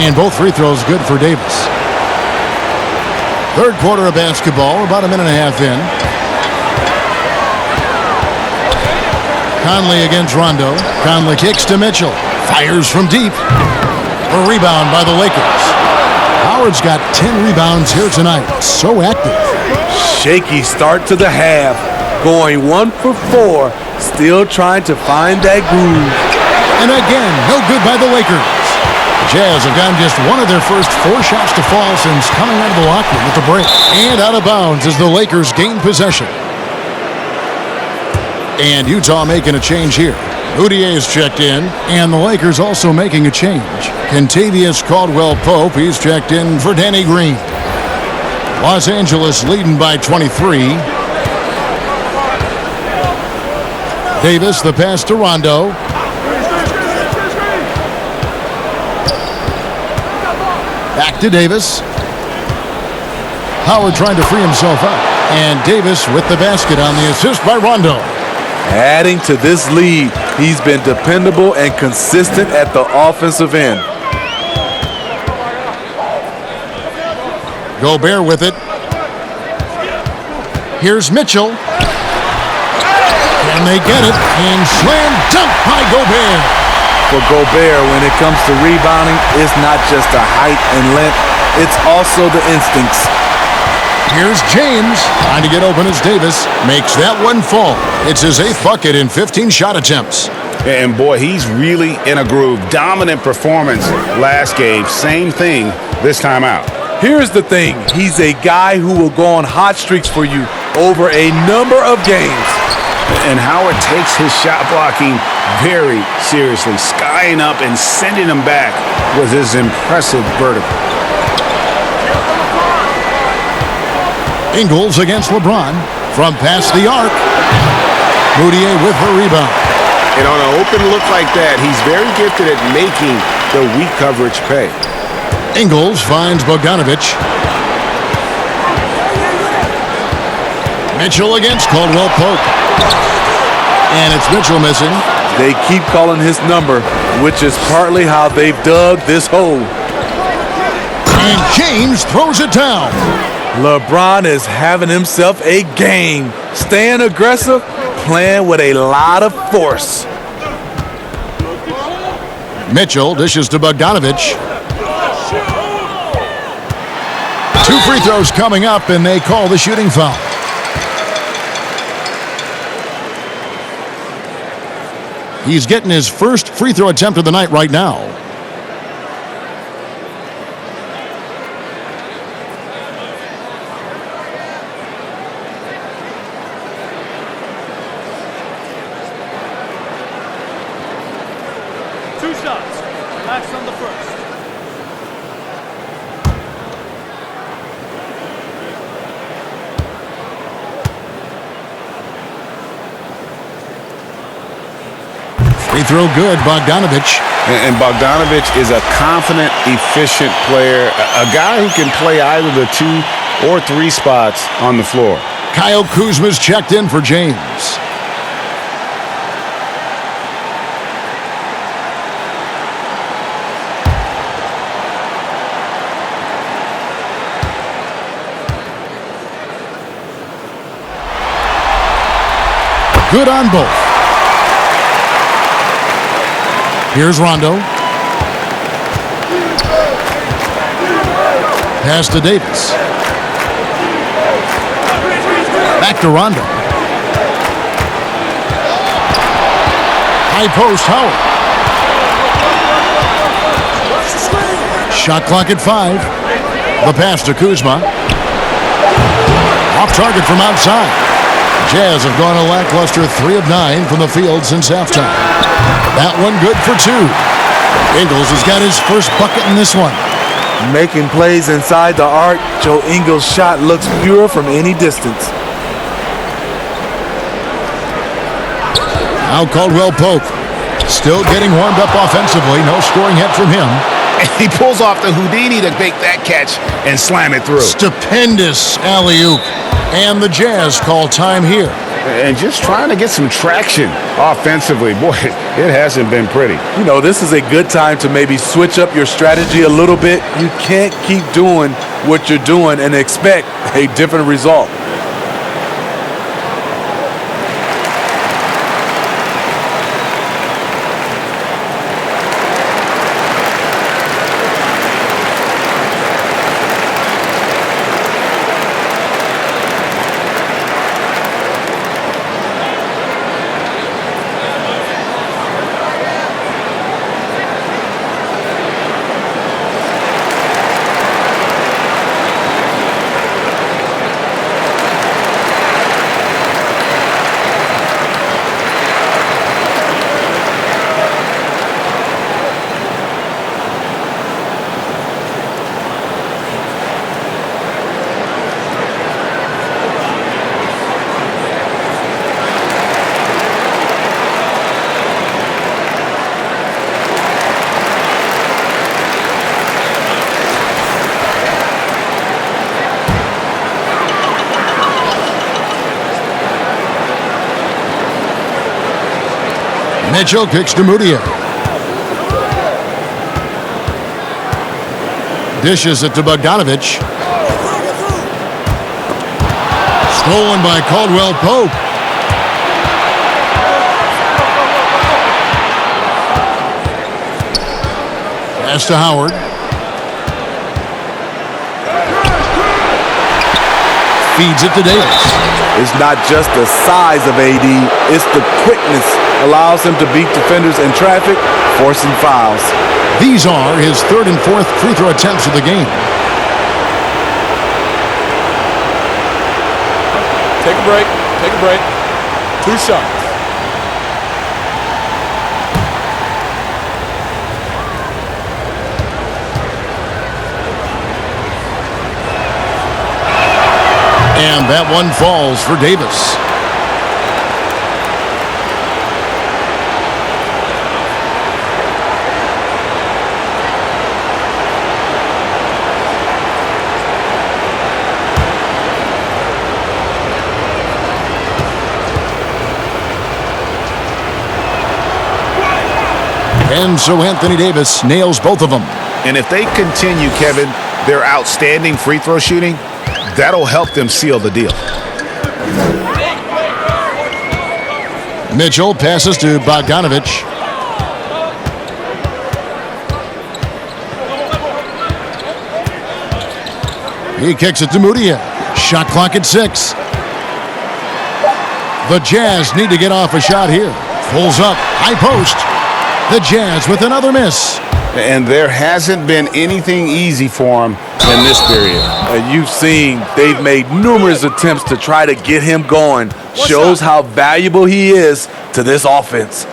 And both free throws good for Davis. Third quarter of basketball, about a minute and a half in. Conley against Rondo. Conley kicks to Mitchell. Fires from deep. A rebound by the Lakers. Howard's got 10 rebounds here tonight. So active. Shaky start to the half. Going 1 for 4. Still trying to find that groove. And again, no good by the Lakers. Jazz have gotten just one of their first 4 shots to fall since coming out of the locker room at the break. And out of bounds as the Lakers gain possession. And Utah making a change here. Udier's checked in, and the Lakers also making a change. Kentavious Caldwell-Pope, he's checked in for Danny Green. Los Angeles leading by 23. Davis, the pass to Rondo. Back to Davis. Howard trying to free himself up. And Davis with the basket on the assist by Rondo. Adding to this lead, he's been dependable and consistent at the offensive end. Gobert with it. Here's Mitchell. Can they get it? And slam dunk by Gobert. For Gobert, when it comes to rebounding, it's not just the height and length, it's also the instincts. Here's James trying to get open as Davis makes that one fall. It's his 8th bucket in 15 shot attempts. And boy, he's really in a groove. Dominant performance last game. Same thing this time out. Here's the thing. He's a guy who will go on hot streaks for you over a number of games. And Howard takes his shot blocking very seriously. Skying up and sending him back was his impressive vertical. Ingles against LeBron from past the arc. Mudiay with her rebound. And on an open look like that, he's very gifted at making the weak coverage pay. Ingles finds Bogdanovich. Mitchell against Caldwell-Pope. And it's Mitchell missing. They keep calling his number, which is partly how they've dug this hole. And James throws it down. LeBron is having himself a game. Staying aggressive, playing with a lot of force. Mitchell dishes to Bogdanovich. 2 free throws coming up, and they call the shooting foul. He's getting his first free throw attempt of the night right now. Free throw good, Bogdanovich. And Bogdanovich is a confident, efficient player, a guy who can play either the 2 or 3 spots on the floor. Kyle Kuzma's checked in for James. Good on both. Here's Rondo. Pass to Davis. Back to Rondo. High post, Howard. Shot clock at 5. The pass to Kuzma. Off target from outside. Jazz have gone a lackluster 3 of 9 from the field since halftime. That one good for 2. Ingles has got his first bucket in this one. Making plays inside the arc, Joe Ingles' shot looks pure from any distance. Now Caldwell Pope still getting warmed up offensively. No scoring yet from him. And he pulls off the Houdini to make that catch and slam it through. Stupendous alley-oop. And the Jazz call time here. And just trying to get some traction offensively. Boy, it hasn't been pretty. You know, this is a good time to maybe switch up your strategy a little bit. You can't keep doing what you're doing and expect a different result. Mitchell kicks to Mudiay. Dishes it to Bogdanovich. Stolen by Caldwell Pope. Pass to Howard. Feeds it to Davis. It's not just the size of AD, it's the quickness. Allows him to beat defenders in traffic, forcing fouls. These are his 3rd and 4th free throw attempts of the game. Take a break. Take a break. 2 shots. And that one falls for Davis. And so Anthony Davis nails both of them. And if they continue, Kevin, their outstanding free throw shooting, that'll help them seal the deal. Mitchell passes to Bogdanovich. He kicks it to Mudiay. Shot clock at 6. The Jazz need to get off a shot here. Pulls up, high post. The Jazz with another miss. And there hasn't been anything easy for him in this period. And you've seen they've made numerous attempts to try to get him going. Shows how valuable he is to this offense.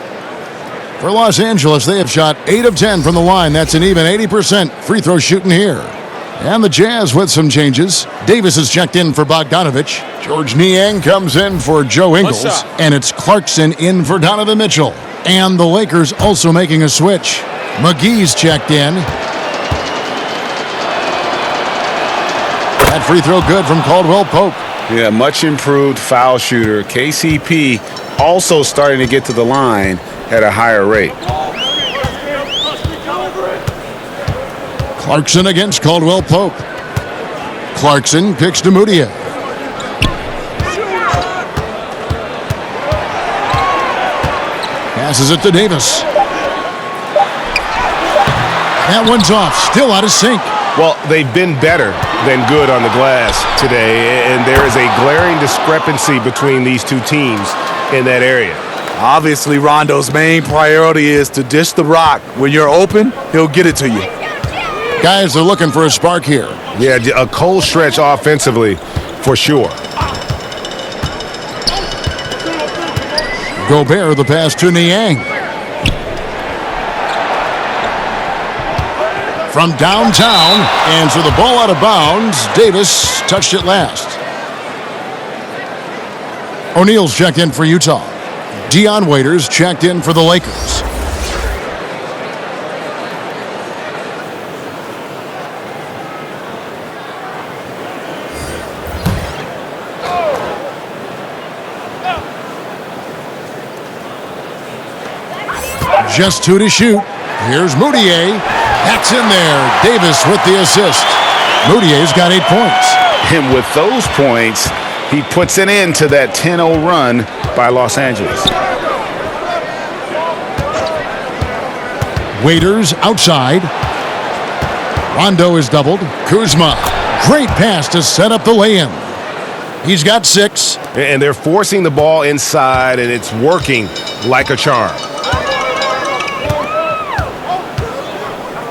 For Los Angeles, they have shot 8 of 10 from the line. That's an even 80% free throw shooting here. And the Jazz with some changes. Davis is checked in for Bogdanovich. George Niang comes in for Joe Ingles. And it's Clarkson in for Donovan Mitchell. And the Lakers also making a switch. McGee's checked in. That free throw good from Caldwell Pope. Yeah, much improved foul shooter. KCP also starting to get to the line at a higher rate. Clarkson against Caldwell Pope. Clarkson kicks to Mudiay. Passes it to Davis. That one's off. Still out of sync. Well, they've been better than good on the glass today, and there is a glaring discrepancy between these two teams in that area. Obviously, Rondo's main priority is to dish the rock. When you're open, he'll get it to you. Guys are looking for a spark here. Yeah, a cold stretch offensively for sure. Gobert the pass to Niang. From downtown, and so the ball out of bounds. Davis touched it last. O'Neal's checked in for Utah. Dion Waiters checked in for the Lakers. Just 2 to shoot. Here's Moutier. That's in there. Davis with the assist. Moutier's got 8 points. And with those points, he puts an end to that 10-0 run by Los Angeles. Waiters outside. Rondo is doubled. Kuzma. Great pass to set up the lay-in. He's got 6. And they're forcing the ball inside, and it's working like a charm.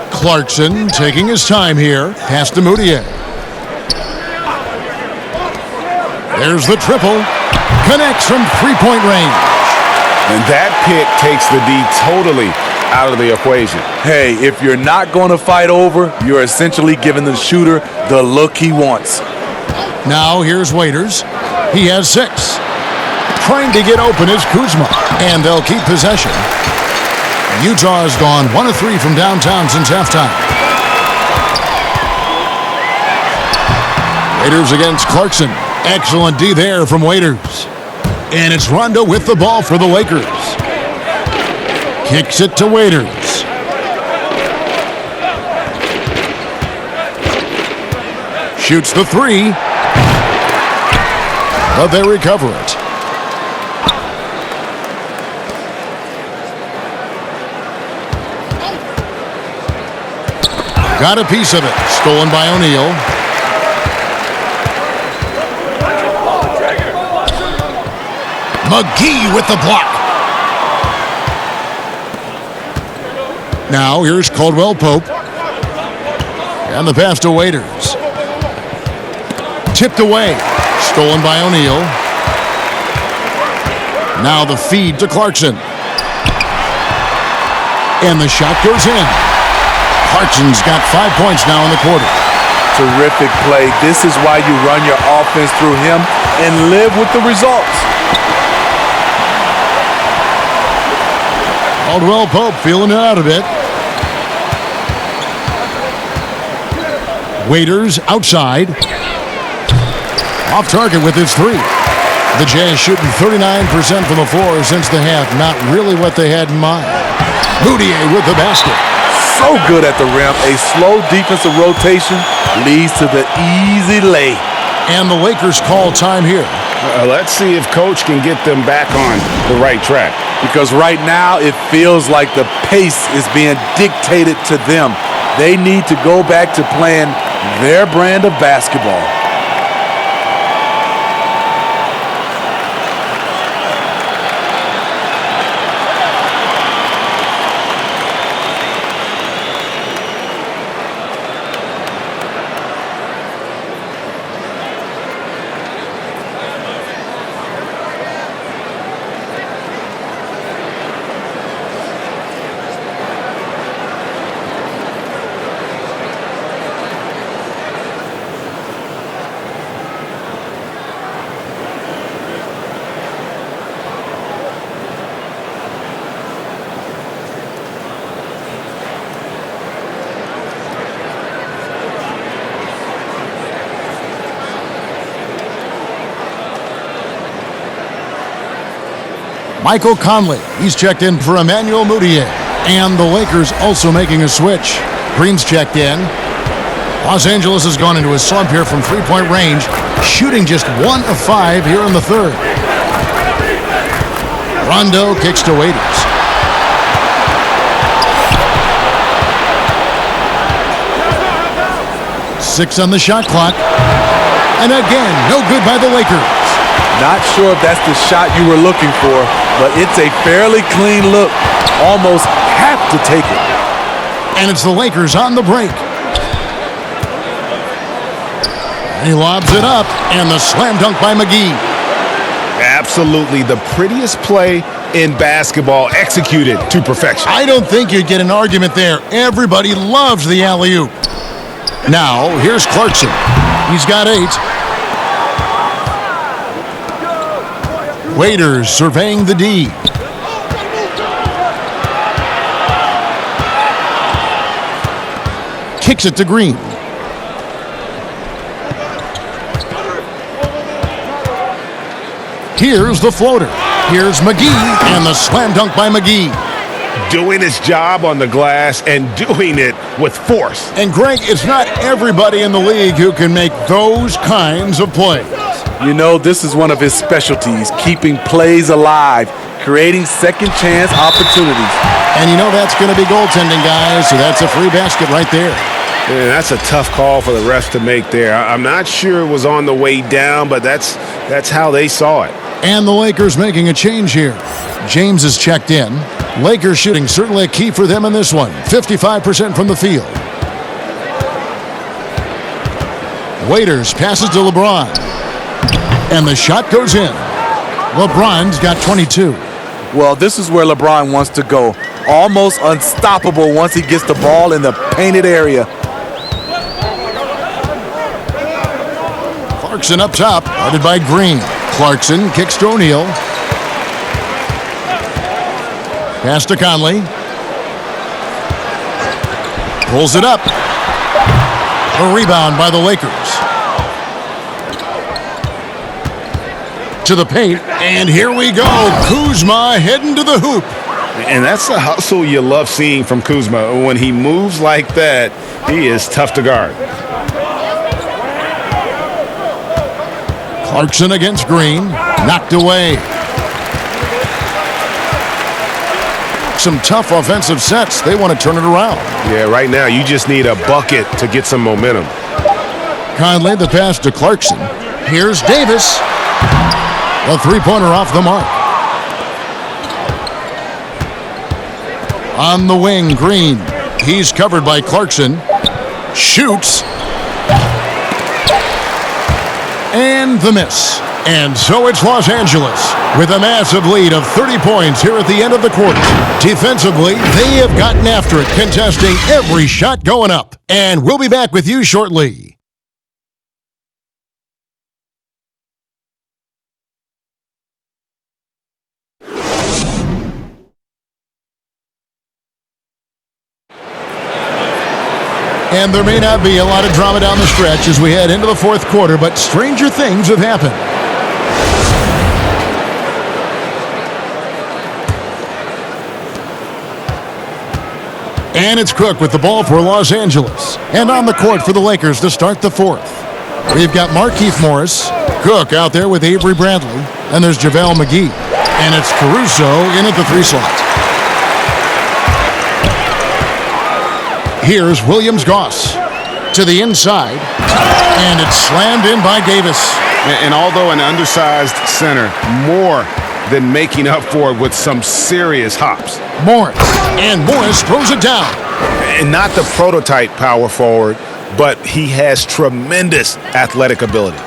Clarkson taking his time here. Pass to Moutier. There's the triple. Connects from three-point range. And that pick takes the D totally out of the equation. Hey, if you're not going to fight over, you're essentially giving the shooter the look he wants. Now here's Waiters. He has 6. Trying to get open is Kuzma. And they'll keep possession. Utah has gone 1 of 3 from downtown since halftime. Waiters against Clarkson. Excellent D there from Waiters. And it's Rondo with the ball for the Lakers. Kicks it to Waiters. Shoots the 3. But they recover it. Got a piece of it. Stolen by O'Neal. McGee with the block. Now here's Caldwell Pope. And the pass to Waiters. Tipped away. Stolen by O'Neal. Now the feed to Clarkson. And the shot goes in. Clarkson's got 5 points now in the quarter. Terrific play. This is why you run your offense through him and live with the results. Caldwell Pope feeling it out a bit. Waiters outside. Off target with his 3. The Jazz shooting 39% from the floor since the half. Not really what they had in mind. Moutier with the basket. So good at the rim. A slow defensive rotation leads to the easy lay. And the Lakers call time here. Let's see if Coach can get them back on the right track. Because right now it feels like the pace is being dictated to them. They need to go back to playing their brand of basketball. Michael Conley, he's checked in for Emmanuel Moutier. And the Lakers also making a switch. Green's checked in. Los Angeles has gone into a slump here from three-point range, shooting just 1 of 5 here in the third. Rondo kicks to Waiters. Six on the shot clock. And again, no good by the Lakers. Not sure if that's the shot you were looking for, but it's a fairly clean look. Almost have to take it. And it's the Lakers on the break. He lobs it up, and the slam dunk by McGee. Absolutely the prettiest play in basketball executed to perfection. I don't think you'd get an argument there. Everybody loves the alley-oop. Now, here's Clarkson. He's got 8. Waiters surveying the D. Kicks it to Green. Here's the floater. Here's McGee, and the slam dunk by McGee. Doing his job on the glass and doing it with force. And Greg, it's not everybody in the league who can make those kinds of plays. You know, this is one of his specialties, keeping plays alive, creating second chance opportunities. And you know that's going to be goaltending, guys, so that's a free basket right there. Man, that's a tough call for the refs to make there. I'm not sure it was on the way down, but that's how they saw it. And the Lakers making a change here. James is checked in. Lakers shooting certainly a key for them in this one. 55% from the field. Waiters passes to LeBron. And the shot goes in. LeBron's got 22. Well, this is where LeBron wants to go. Almost unstoppable once he gets the ball in the painted area. Clarkson up top, guarded by Green. Clarkson kicks to O'Neal. Pass to Conley. Pulls it up. A rebound by the Lakers. To the paint, and here we go. Kuzma heading to the hoop. And that's the hustle you love seeing from Kuzma. When he moves like that, he is tough to guard. Clarkson against Green. Knocked away. Some tough offensive sets. They want to turn it around. Yeah, right now you just need a bucket to get some momentum. Conley, the pass to Clarkson. Here's Davis. A three-pointer off the mark. On the wing, Green. He's covered by Clarkson. Shoots. And the miss. And so it's Los Angeles with a massive lead of 30 points here at the end of the quarter. Defensively, they have gotten after it, contesting every shot going up. And we'll be back with you shortly. And there may not be a lot of drama down the stretch as we head into the fourth quarter, but stranger things have happened. And it's Cook with the ball for Los Angeles. And on the court for the Lakers to start the fourth. We've got Markieff Morris, Cook out there with Avery Bradley, and there's JaVale McGee. And it's Caruso in at the 3 slot. Here's Williams-Goss to the inside, and it's slammed in by Davis. And although an undersized center, more than making up for it with some serious hops. Morris, and Morris throws it down. And not the prototype power forward, but he has tremendous athletic ability.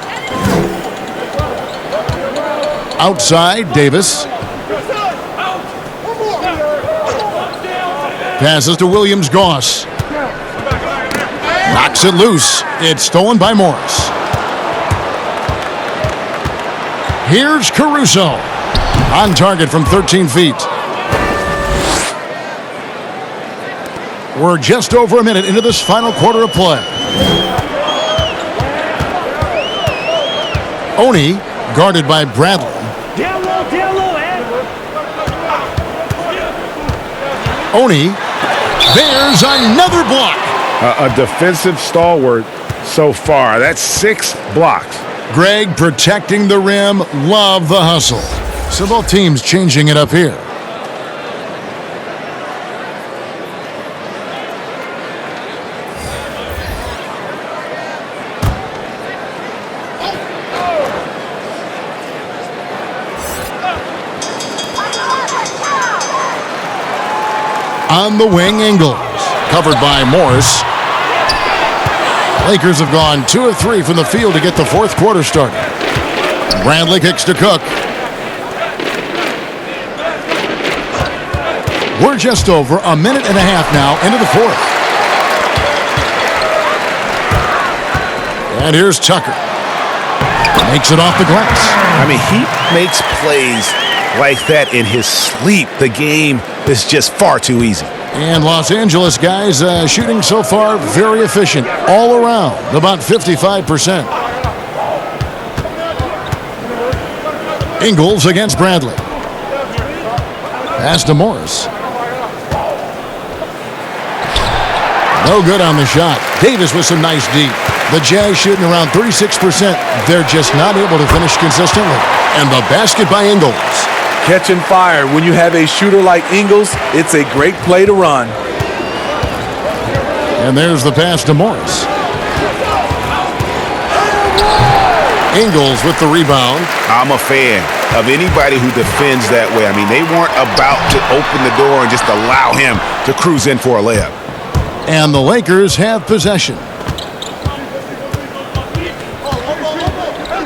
Outside, Davis. Passes to Williams-Goss. Knocks it loose. It's stolen by Morris. Here's Caruso. On target from 13 feet. We're just over a minute into this final quarter of play. Oni, guarded by Bradley. Oni, there's another block. A defensive stalwart so far. That's 6 blocks. Greg protecting the rim. Love the hustle. So both teams changing it up here. On the wing, Ingles. Covered by Morris. Lakers have gone 2 of 3 from the field to get the fourth quarter started. Bradley kicks to Cook. We're just over a minute and a half now into the fourth. And here's Tucker. Makes it off the glass. I mean, he makes plays like that in his sleep. The game is just far too easy. And Los Angeles guys shooting so far very efficient all around, about 55%. Ingles against Bradley. Pass to Morris. No good on the shot. Davis with some nice deep. The Jazz shooting around 36%. They're just not able to finish consistently. And the basket by Ingles. Catching fire. When you have a shooter like Ingles, it's a great play to run. And there's the pass to Morris. Ingles with the rebound. I'm a fan of anybody who defends that way. I mean, they weren't about to open the door and just allow him to cruise in for a layup. And the Lakers have possession.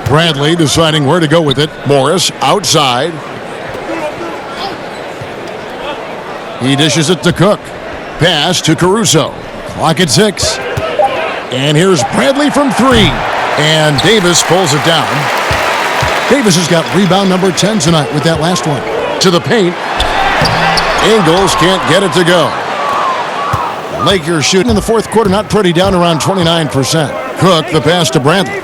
Bradley deciding where to go with it. Morris outside. He dishes it to Cook. Pass to Caruso. Clock at 6. And here's Bradley from 3. And Davis pulls it down. Davis has got rebound number 10 tonight with that last one. To the paint. Ingles can't get it to go. Lakers shooting in the fourth quarter, not pretty, down around 29%. Cook, the pass to Bradley.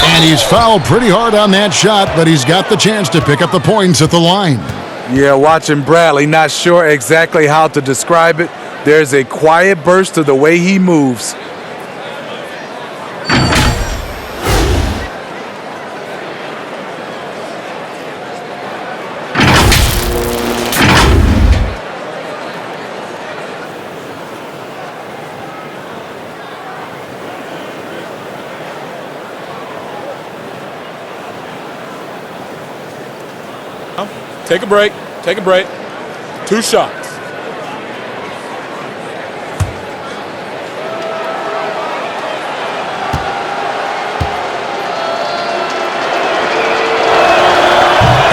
And he's fouled pretty hard on that shot, but he's got the chance to pick up the points at the line. Yeah, watching Bradley, not sure exactly how to describe it. There's a quiet burst to the way he moves. Take a break. Take a break. 2 shots.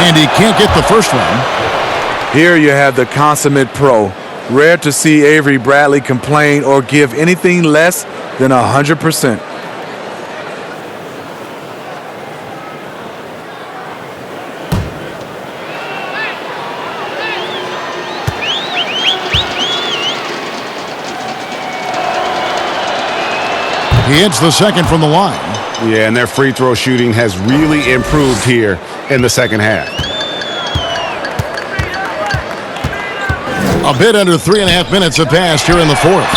And he can't get the first one. Here you have the consummate pro. Rare to see Avery Bradley complain or give anything less than 100%. He hits the second from the line. Yeah, and their free throw shooting has really improved here in the second half. A bit under 3.5 minutes have passed here in the fourth.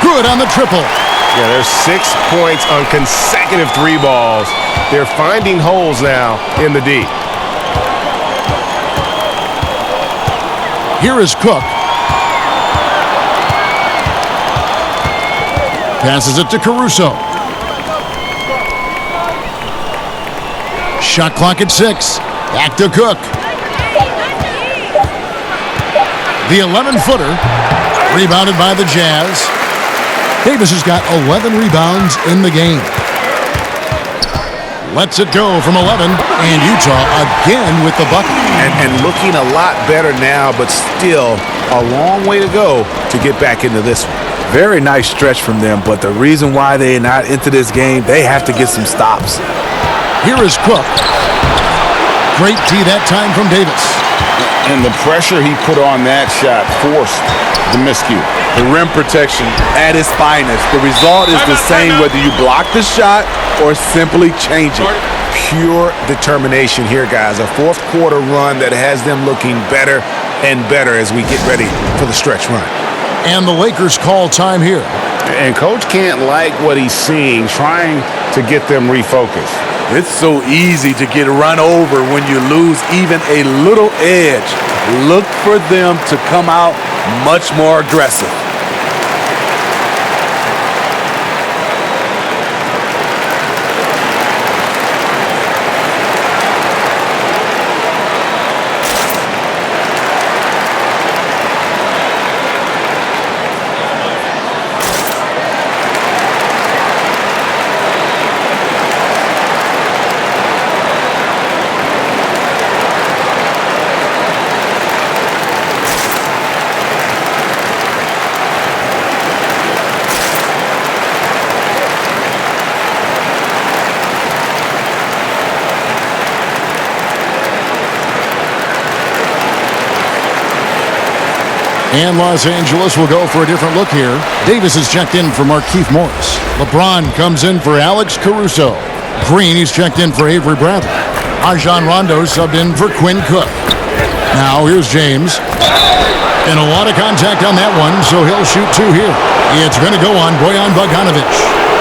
Good on the triple. Yeah, there's 6 points on consecutive 3 balls. They're finding holes now in the D. Here is Cook. Passes it to Caruso. Shot clock at 6. Back to Cook. The 11-footer. Rebounded by the Jazz. Davis has got 11 rebounds in the game. Lets it go from 11. And Utah again with the bucket. And looking a lot better now, but still a long way to go to get back into this one. Very nice stretch from them, but the reason why they're not into this game, they have to get some stops. Here is Cook. Great D that time from Davis. And the pressure he put on that shot forced the miscue. The rim protection at its finest. The result is the same whether you block the shot or simply change it. Pure determination here, guys. A fourth quarter run that has them looking better and better as we get ready for the stretch run. And the Lakers call time here. And Coach can't like what he's seeing, trying to get them refocused. It's so easy to get run over when you lose even a little edge. Look for them to come out much more aggressive. And Los Angeles will go for a different look here. Davis is checked in for Markieff Morris. LeBron comes in for Alex Caruso. Green, he's checked in for Avery Bradley. Rajon Rondo subbed in for Quinn Cook. Now here's James. And a lot of contact on that one, so he'll shoot two here. It's going to go on Bojan Bogdanovic.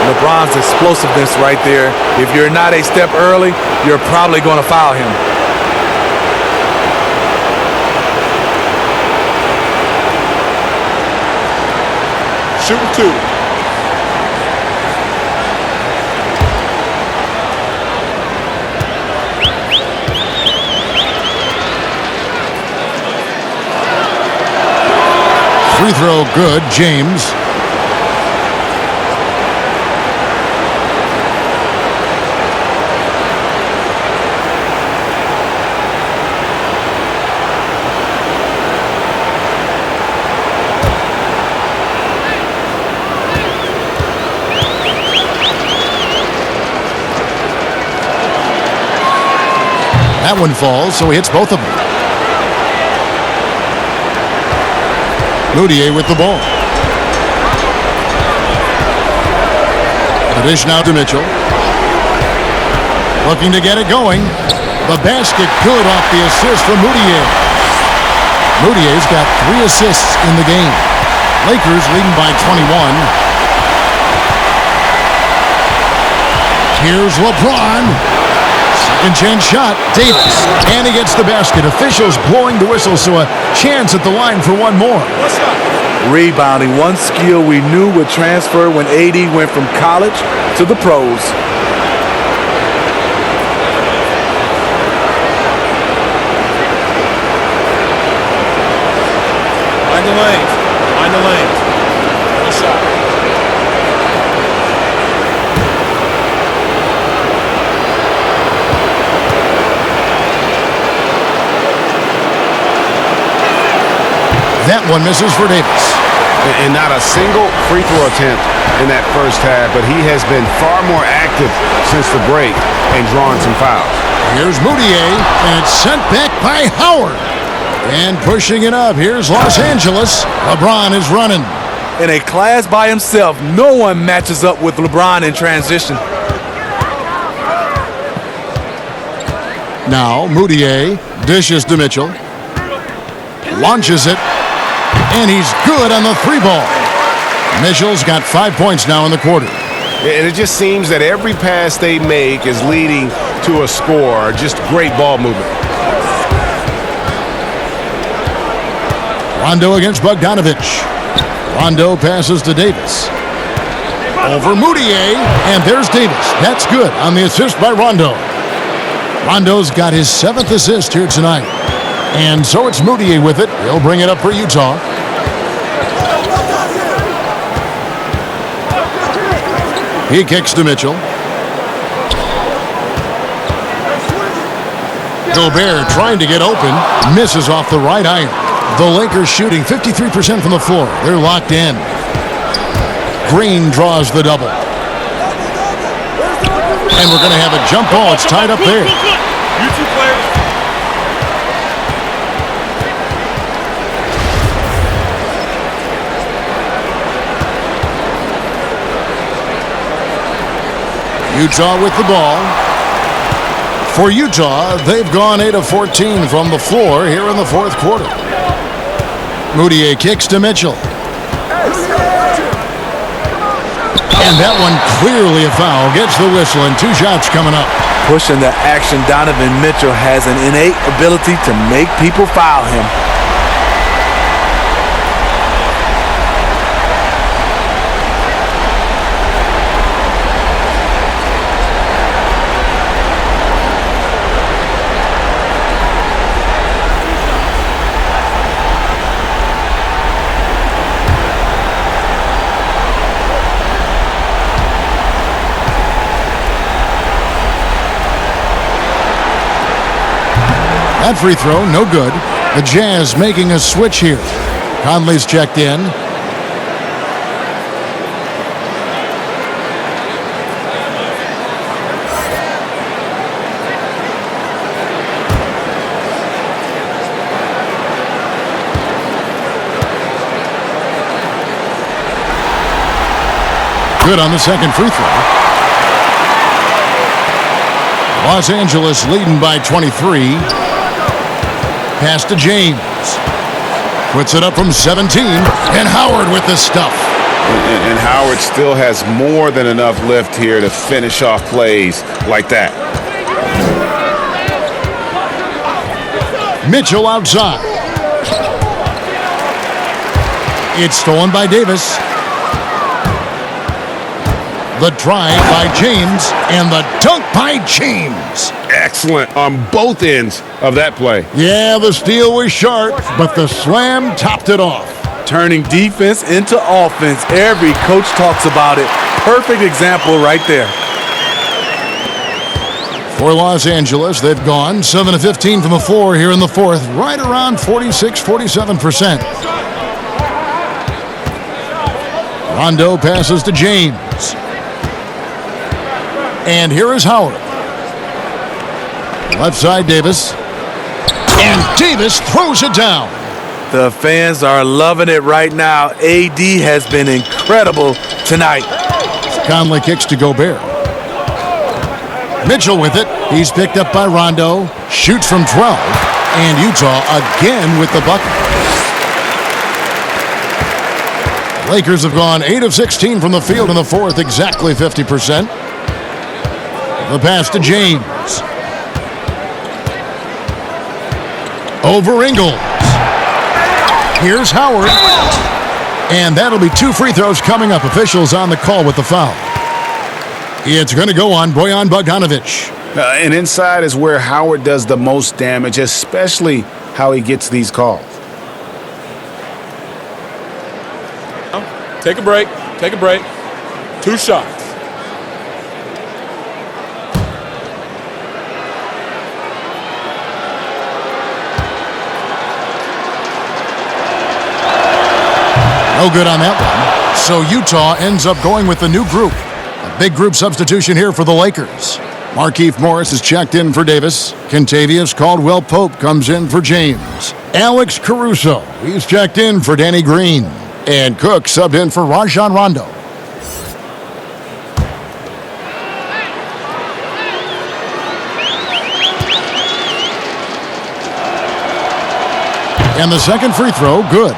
LeBron's explosiveness right there. If you're not a step early, you're probably going to foul him. Shooting two. Free throw good, James. That one falls, so he hits both of them. Moutier with the ball. The dish now to Mitchell. Looking to get it going. The basket good off the assist from Moutier. Moutier's got 3 assists in the game. Lakers leading by 21. Here's LeBron. Second chance shot, Davis. And he gets the basket. Officials blowing the whistle, so a chance at the line for one more. Rebounding, one skill we knew would transfer when AD went from college to the pros. Find the lanes. Find the lanes. Good shot. That one misses for Davis. And not a single free throw attempt in that first half, but he has been far more active since the break and drawing some fouls. Here's Moutier, and it's sent back by Howard. And pushing it up, here's Los Angeles. LeBron is running. In a class by himself, no one matches up with LeBron in transition. Now Moutier dishes to Mitchell. Launches it. And he's good on the 3-ball. Mitchell's got 5 points now in the quarter. And it just seems that every pass they make is leading to a score. Just great ball movement. Rondo against Bogdanovic. Rondo passes to Davis. Over Moutier, and there's Davis. That's good on the assist by Rondo. Rondo's got his 7th assist here tonight. And so it's Moutier with it. He'll bring it up for Utah. He kicks to Mitchell. Gobert trying to get open. Misses off the right iron. The Lakers shooting 53% from the floor. They're locked in. Green draws the double. And we're going to have a jump ball. It's tied up there. You two players. Utah with the ball. For Utah, they've gone 8 of 14 from the floor here in the 4th quarter. Moutier kicks to Mitchell. And that one clearly a foul. Gets the whistle, and 2 shots coming up. Pushing the action, Donovan Mitchell has an innate ability to make people foul him. That free throw, no good. The Jazz making a switch here. Conley's checked in. Good on the second free throw. Los Angeles leading by 23. Pass to James. Puts it up from 17. And Howard with the stuff. And Howard still has more than enough lift here to finish off plays like that. Mitchell outside. It's stolen by Davis. The drive by James and the dunk by James. Excellent on both ends of that play. Yeah, the steal was sharp, but the slam topped it off. Turning defense into offense. Every coach talks about it. Perfect example right there. For Los Angeles, they've gone 7 of 15 from the floor here in the fourth, right around 46-47%. Rondo passes to James. And here is Howard. Left side, Davis. And Davis throws it down. The fans are loving it right now. AD has been incredible tonight. Conley kicks to Gobert. Mitchell with it. He's picked up by Rondo. Shoots from 12. And Utah again with the bucket. Lakers have gone 8 of 16 from the field in the fourth, exactly 50%. The pass to James. Over Ingles. Here's Howard. And that'll be 2 free throws coming up. Officials on the call with the foul. It's going to go on Bojan Bogdanovic. And inside is where Howard does the most damage, especially how he gets these calls. Take a break. Take a break. 2 shots. No good on that one. So Utah ends up going with the new group. A big group substitution here for the Lakers. Markieff Morris is checked in for Davis. Kentavious Caldwell-Pope comes in for James. Alex Caruso, he's checked in for Danny Green. And Cook subbed in for Rajon Rondo. And the second free throw, good.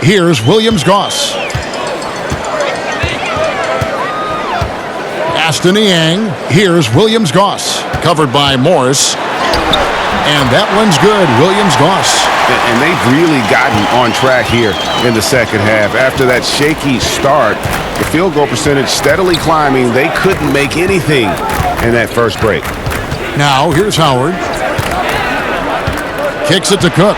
Here's Williams-Goss. Pass to Niang. Here's Williams-Goss. Covered by Morris. And that one's good. Williams-Goss. And they've really gotten on track here in the second half. After that shaky start, the field goal percentage steadily climbing. They couldn't make anything in that first break. Now, here's Howard. Kicks it to Cook.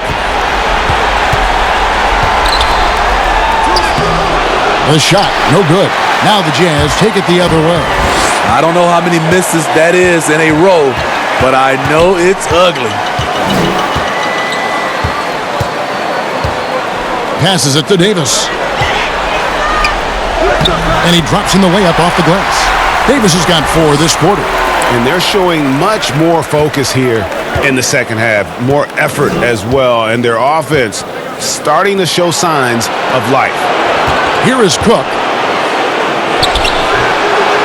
The shot, no good. Now the Jazz take it the other way. I don't know how many misses that is in a row, but I know it's ugly. Passes it to Davis. And he drops in the layup off the glass. Davis has got 4 this quarter. And they're showing much more focus here in the second half. More effort as well. And their offense starting to show signs of life. Here is Cook.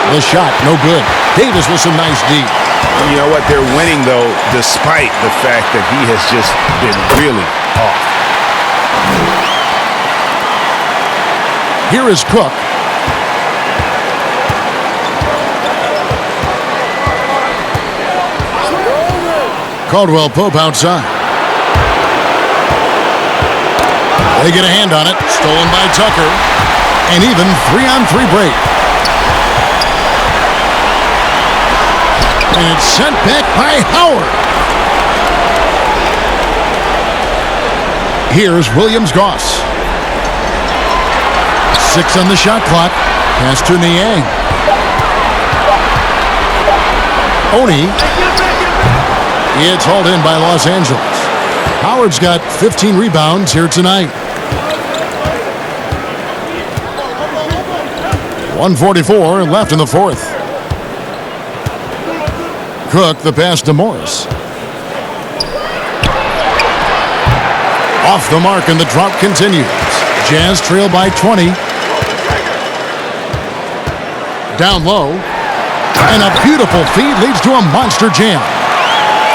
The shot, no good. Davis with some nice D. You know what? They're winning, though, despite the fact that he has just been really off. Here is Cook. Caldwell-Pope outside. They get a hand on it. Stolen by Tucker. And even 3-on-3 break. And it's sent back by Howard. Here's Williams-Goss. 6 on the shot clock. Pass to Niang. Oni. It's hauled in by Los Angeles. Howard's got 15 rebounds here tonight. 1:44 left in the fourth. Cook, the pass to Morris. Off the mark, and the drop continues. Jazz trail by 20. Down low. And a beautiful feed leads to a monster jam.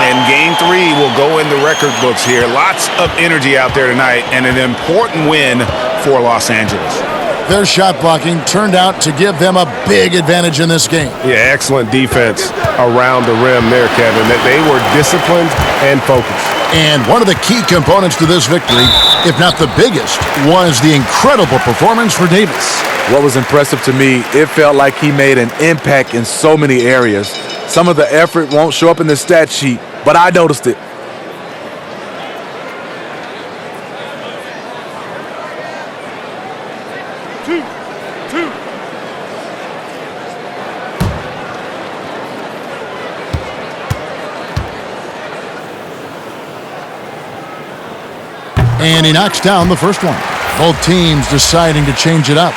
And game 3 will go in the record books here. Lots of energy out there tonight and an important win for Los Angeles. Their shot blocking turned out to give them a big advantage in this game. Yeah, excellent defense around the rim there, Kevin. They were disciplined and focused. And one of the key components to this victory, if not the biggest, was the incredible performance for Davis. What was impressive to me, it felt like he made an impact in so many areas. Some of the effort won't show up in the stat sheet, but I noticed it. Two. And he knocks down the first one. Both teams deciding to change it up.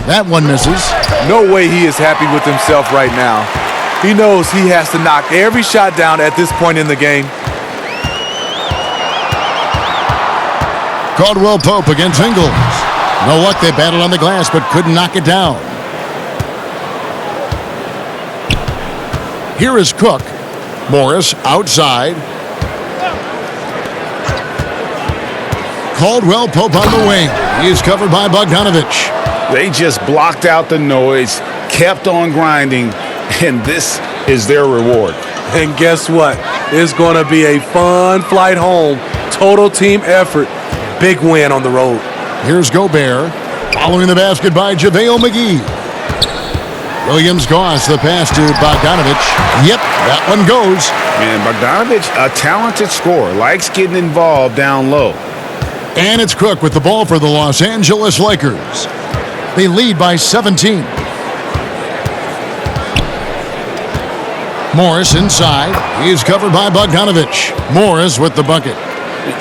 That one misses. No way he is happy with himself right now. He knows he has to knock every shot down at this point in the game. Caldwell Pope against Ingles. No luck, they battled on the glass but couldn't knock it down. Here is Cook. Morris outside. Caldwell Pope on the wing. He is covered by Bogdanovich. They just blocked out the noise, kept on grinding, and this is their reward. And guess what? It's going to be a fun flight home. Total team effort. Big win on the road. Here's Gobert. Following the basket by JaVale McGee. Williams Goss, the pass to Bogdanovich. Yep, that one goes. And Bogdanovich, a talented scorer, likes getting involved down low. And it's Cook with the ball for the Los Angeles Lakers. They lead by 17. Morris inside. He's covered by Bogdanovich. Morris with the bucket.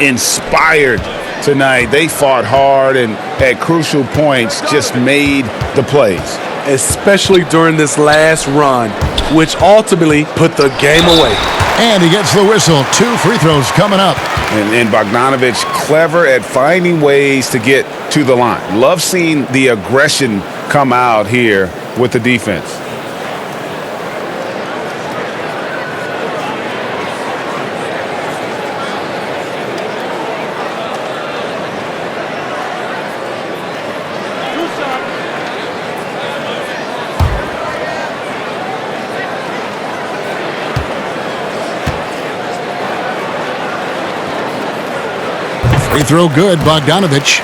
Inspired tonight. They fought hard and at crucial points just made the plays. Especially during this last run, which ultimately put the game away. And he gets the whistle. 2 free throws coming up. And Bogdanovich clever at finding ways to get to the line. Love seeing the aggression come out here with the defense. Free throw good, Bogdanovich.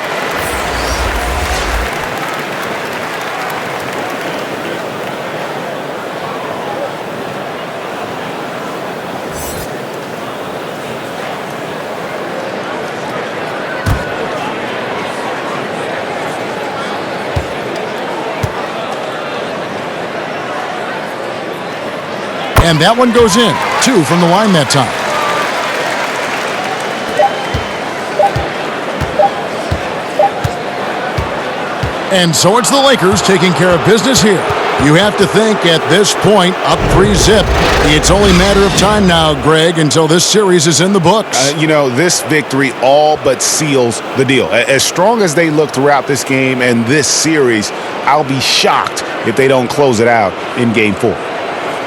And that one goes in. 2 from the line that time. And so it's the Lakers taking care of business here. You have to think at this point, up 3-zip. It's only a matter of time now, Greg, until this series is in the books. This victory all but seals the deal. As strong as they look throughout this game and this series, I'll be shocked if they don't close it out in Game 4.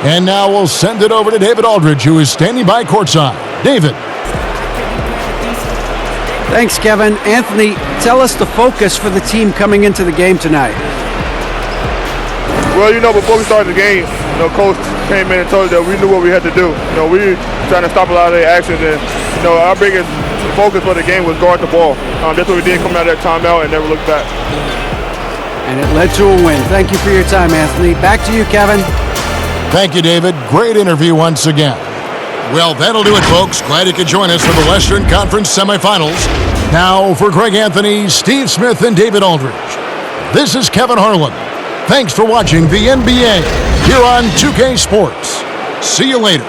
And now we'll send it over to David Aldridge, who is standing by courtside. David. Thanks, Kevin. Anthony, tell us the focus for the team coming into the game tonight. Well, before we started the game, Coach came in and told us that we knew what we had to do. We were trying to stop a lot of their actions, and our biggest focus for the game was guard the ball. That's what we did coming out of that timeout and never looked back. And it led to a win. Thank you for your time, Anthony. Back to you, Kevin. Thank you, David. Great interview once again. Well, that'll do it, folks. Glad you could join us for the Western Conference semifinals. Now, for Greg Anthony, Steve Smith, and David Aldridge, this is Kevin Harlan. Thanks for watching the NBA here on 2K Sports. See you later.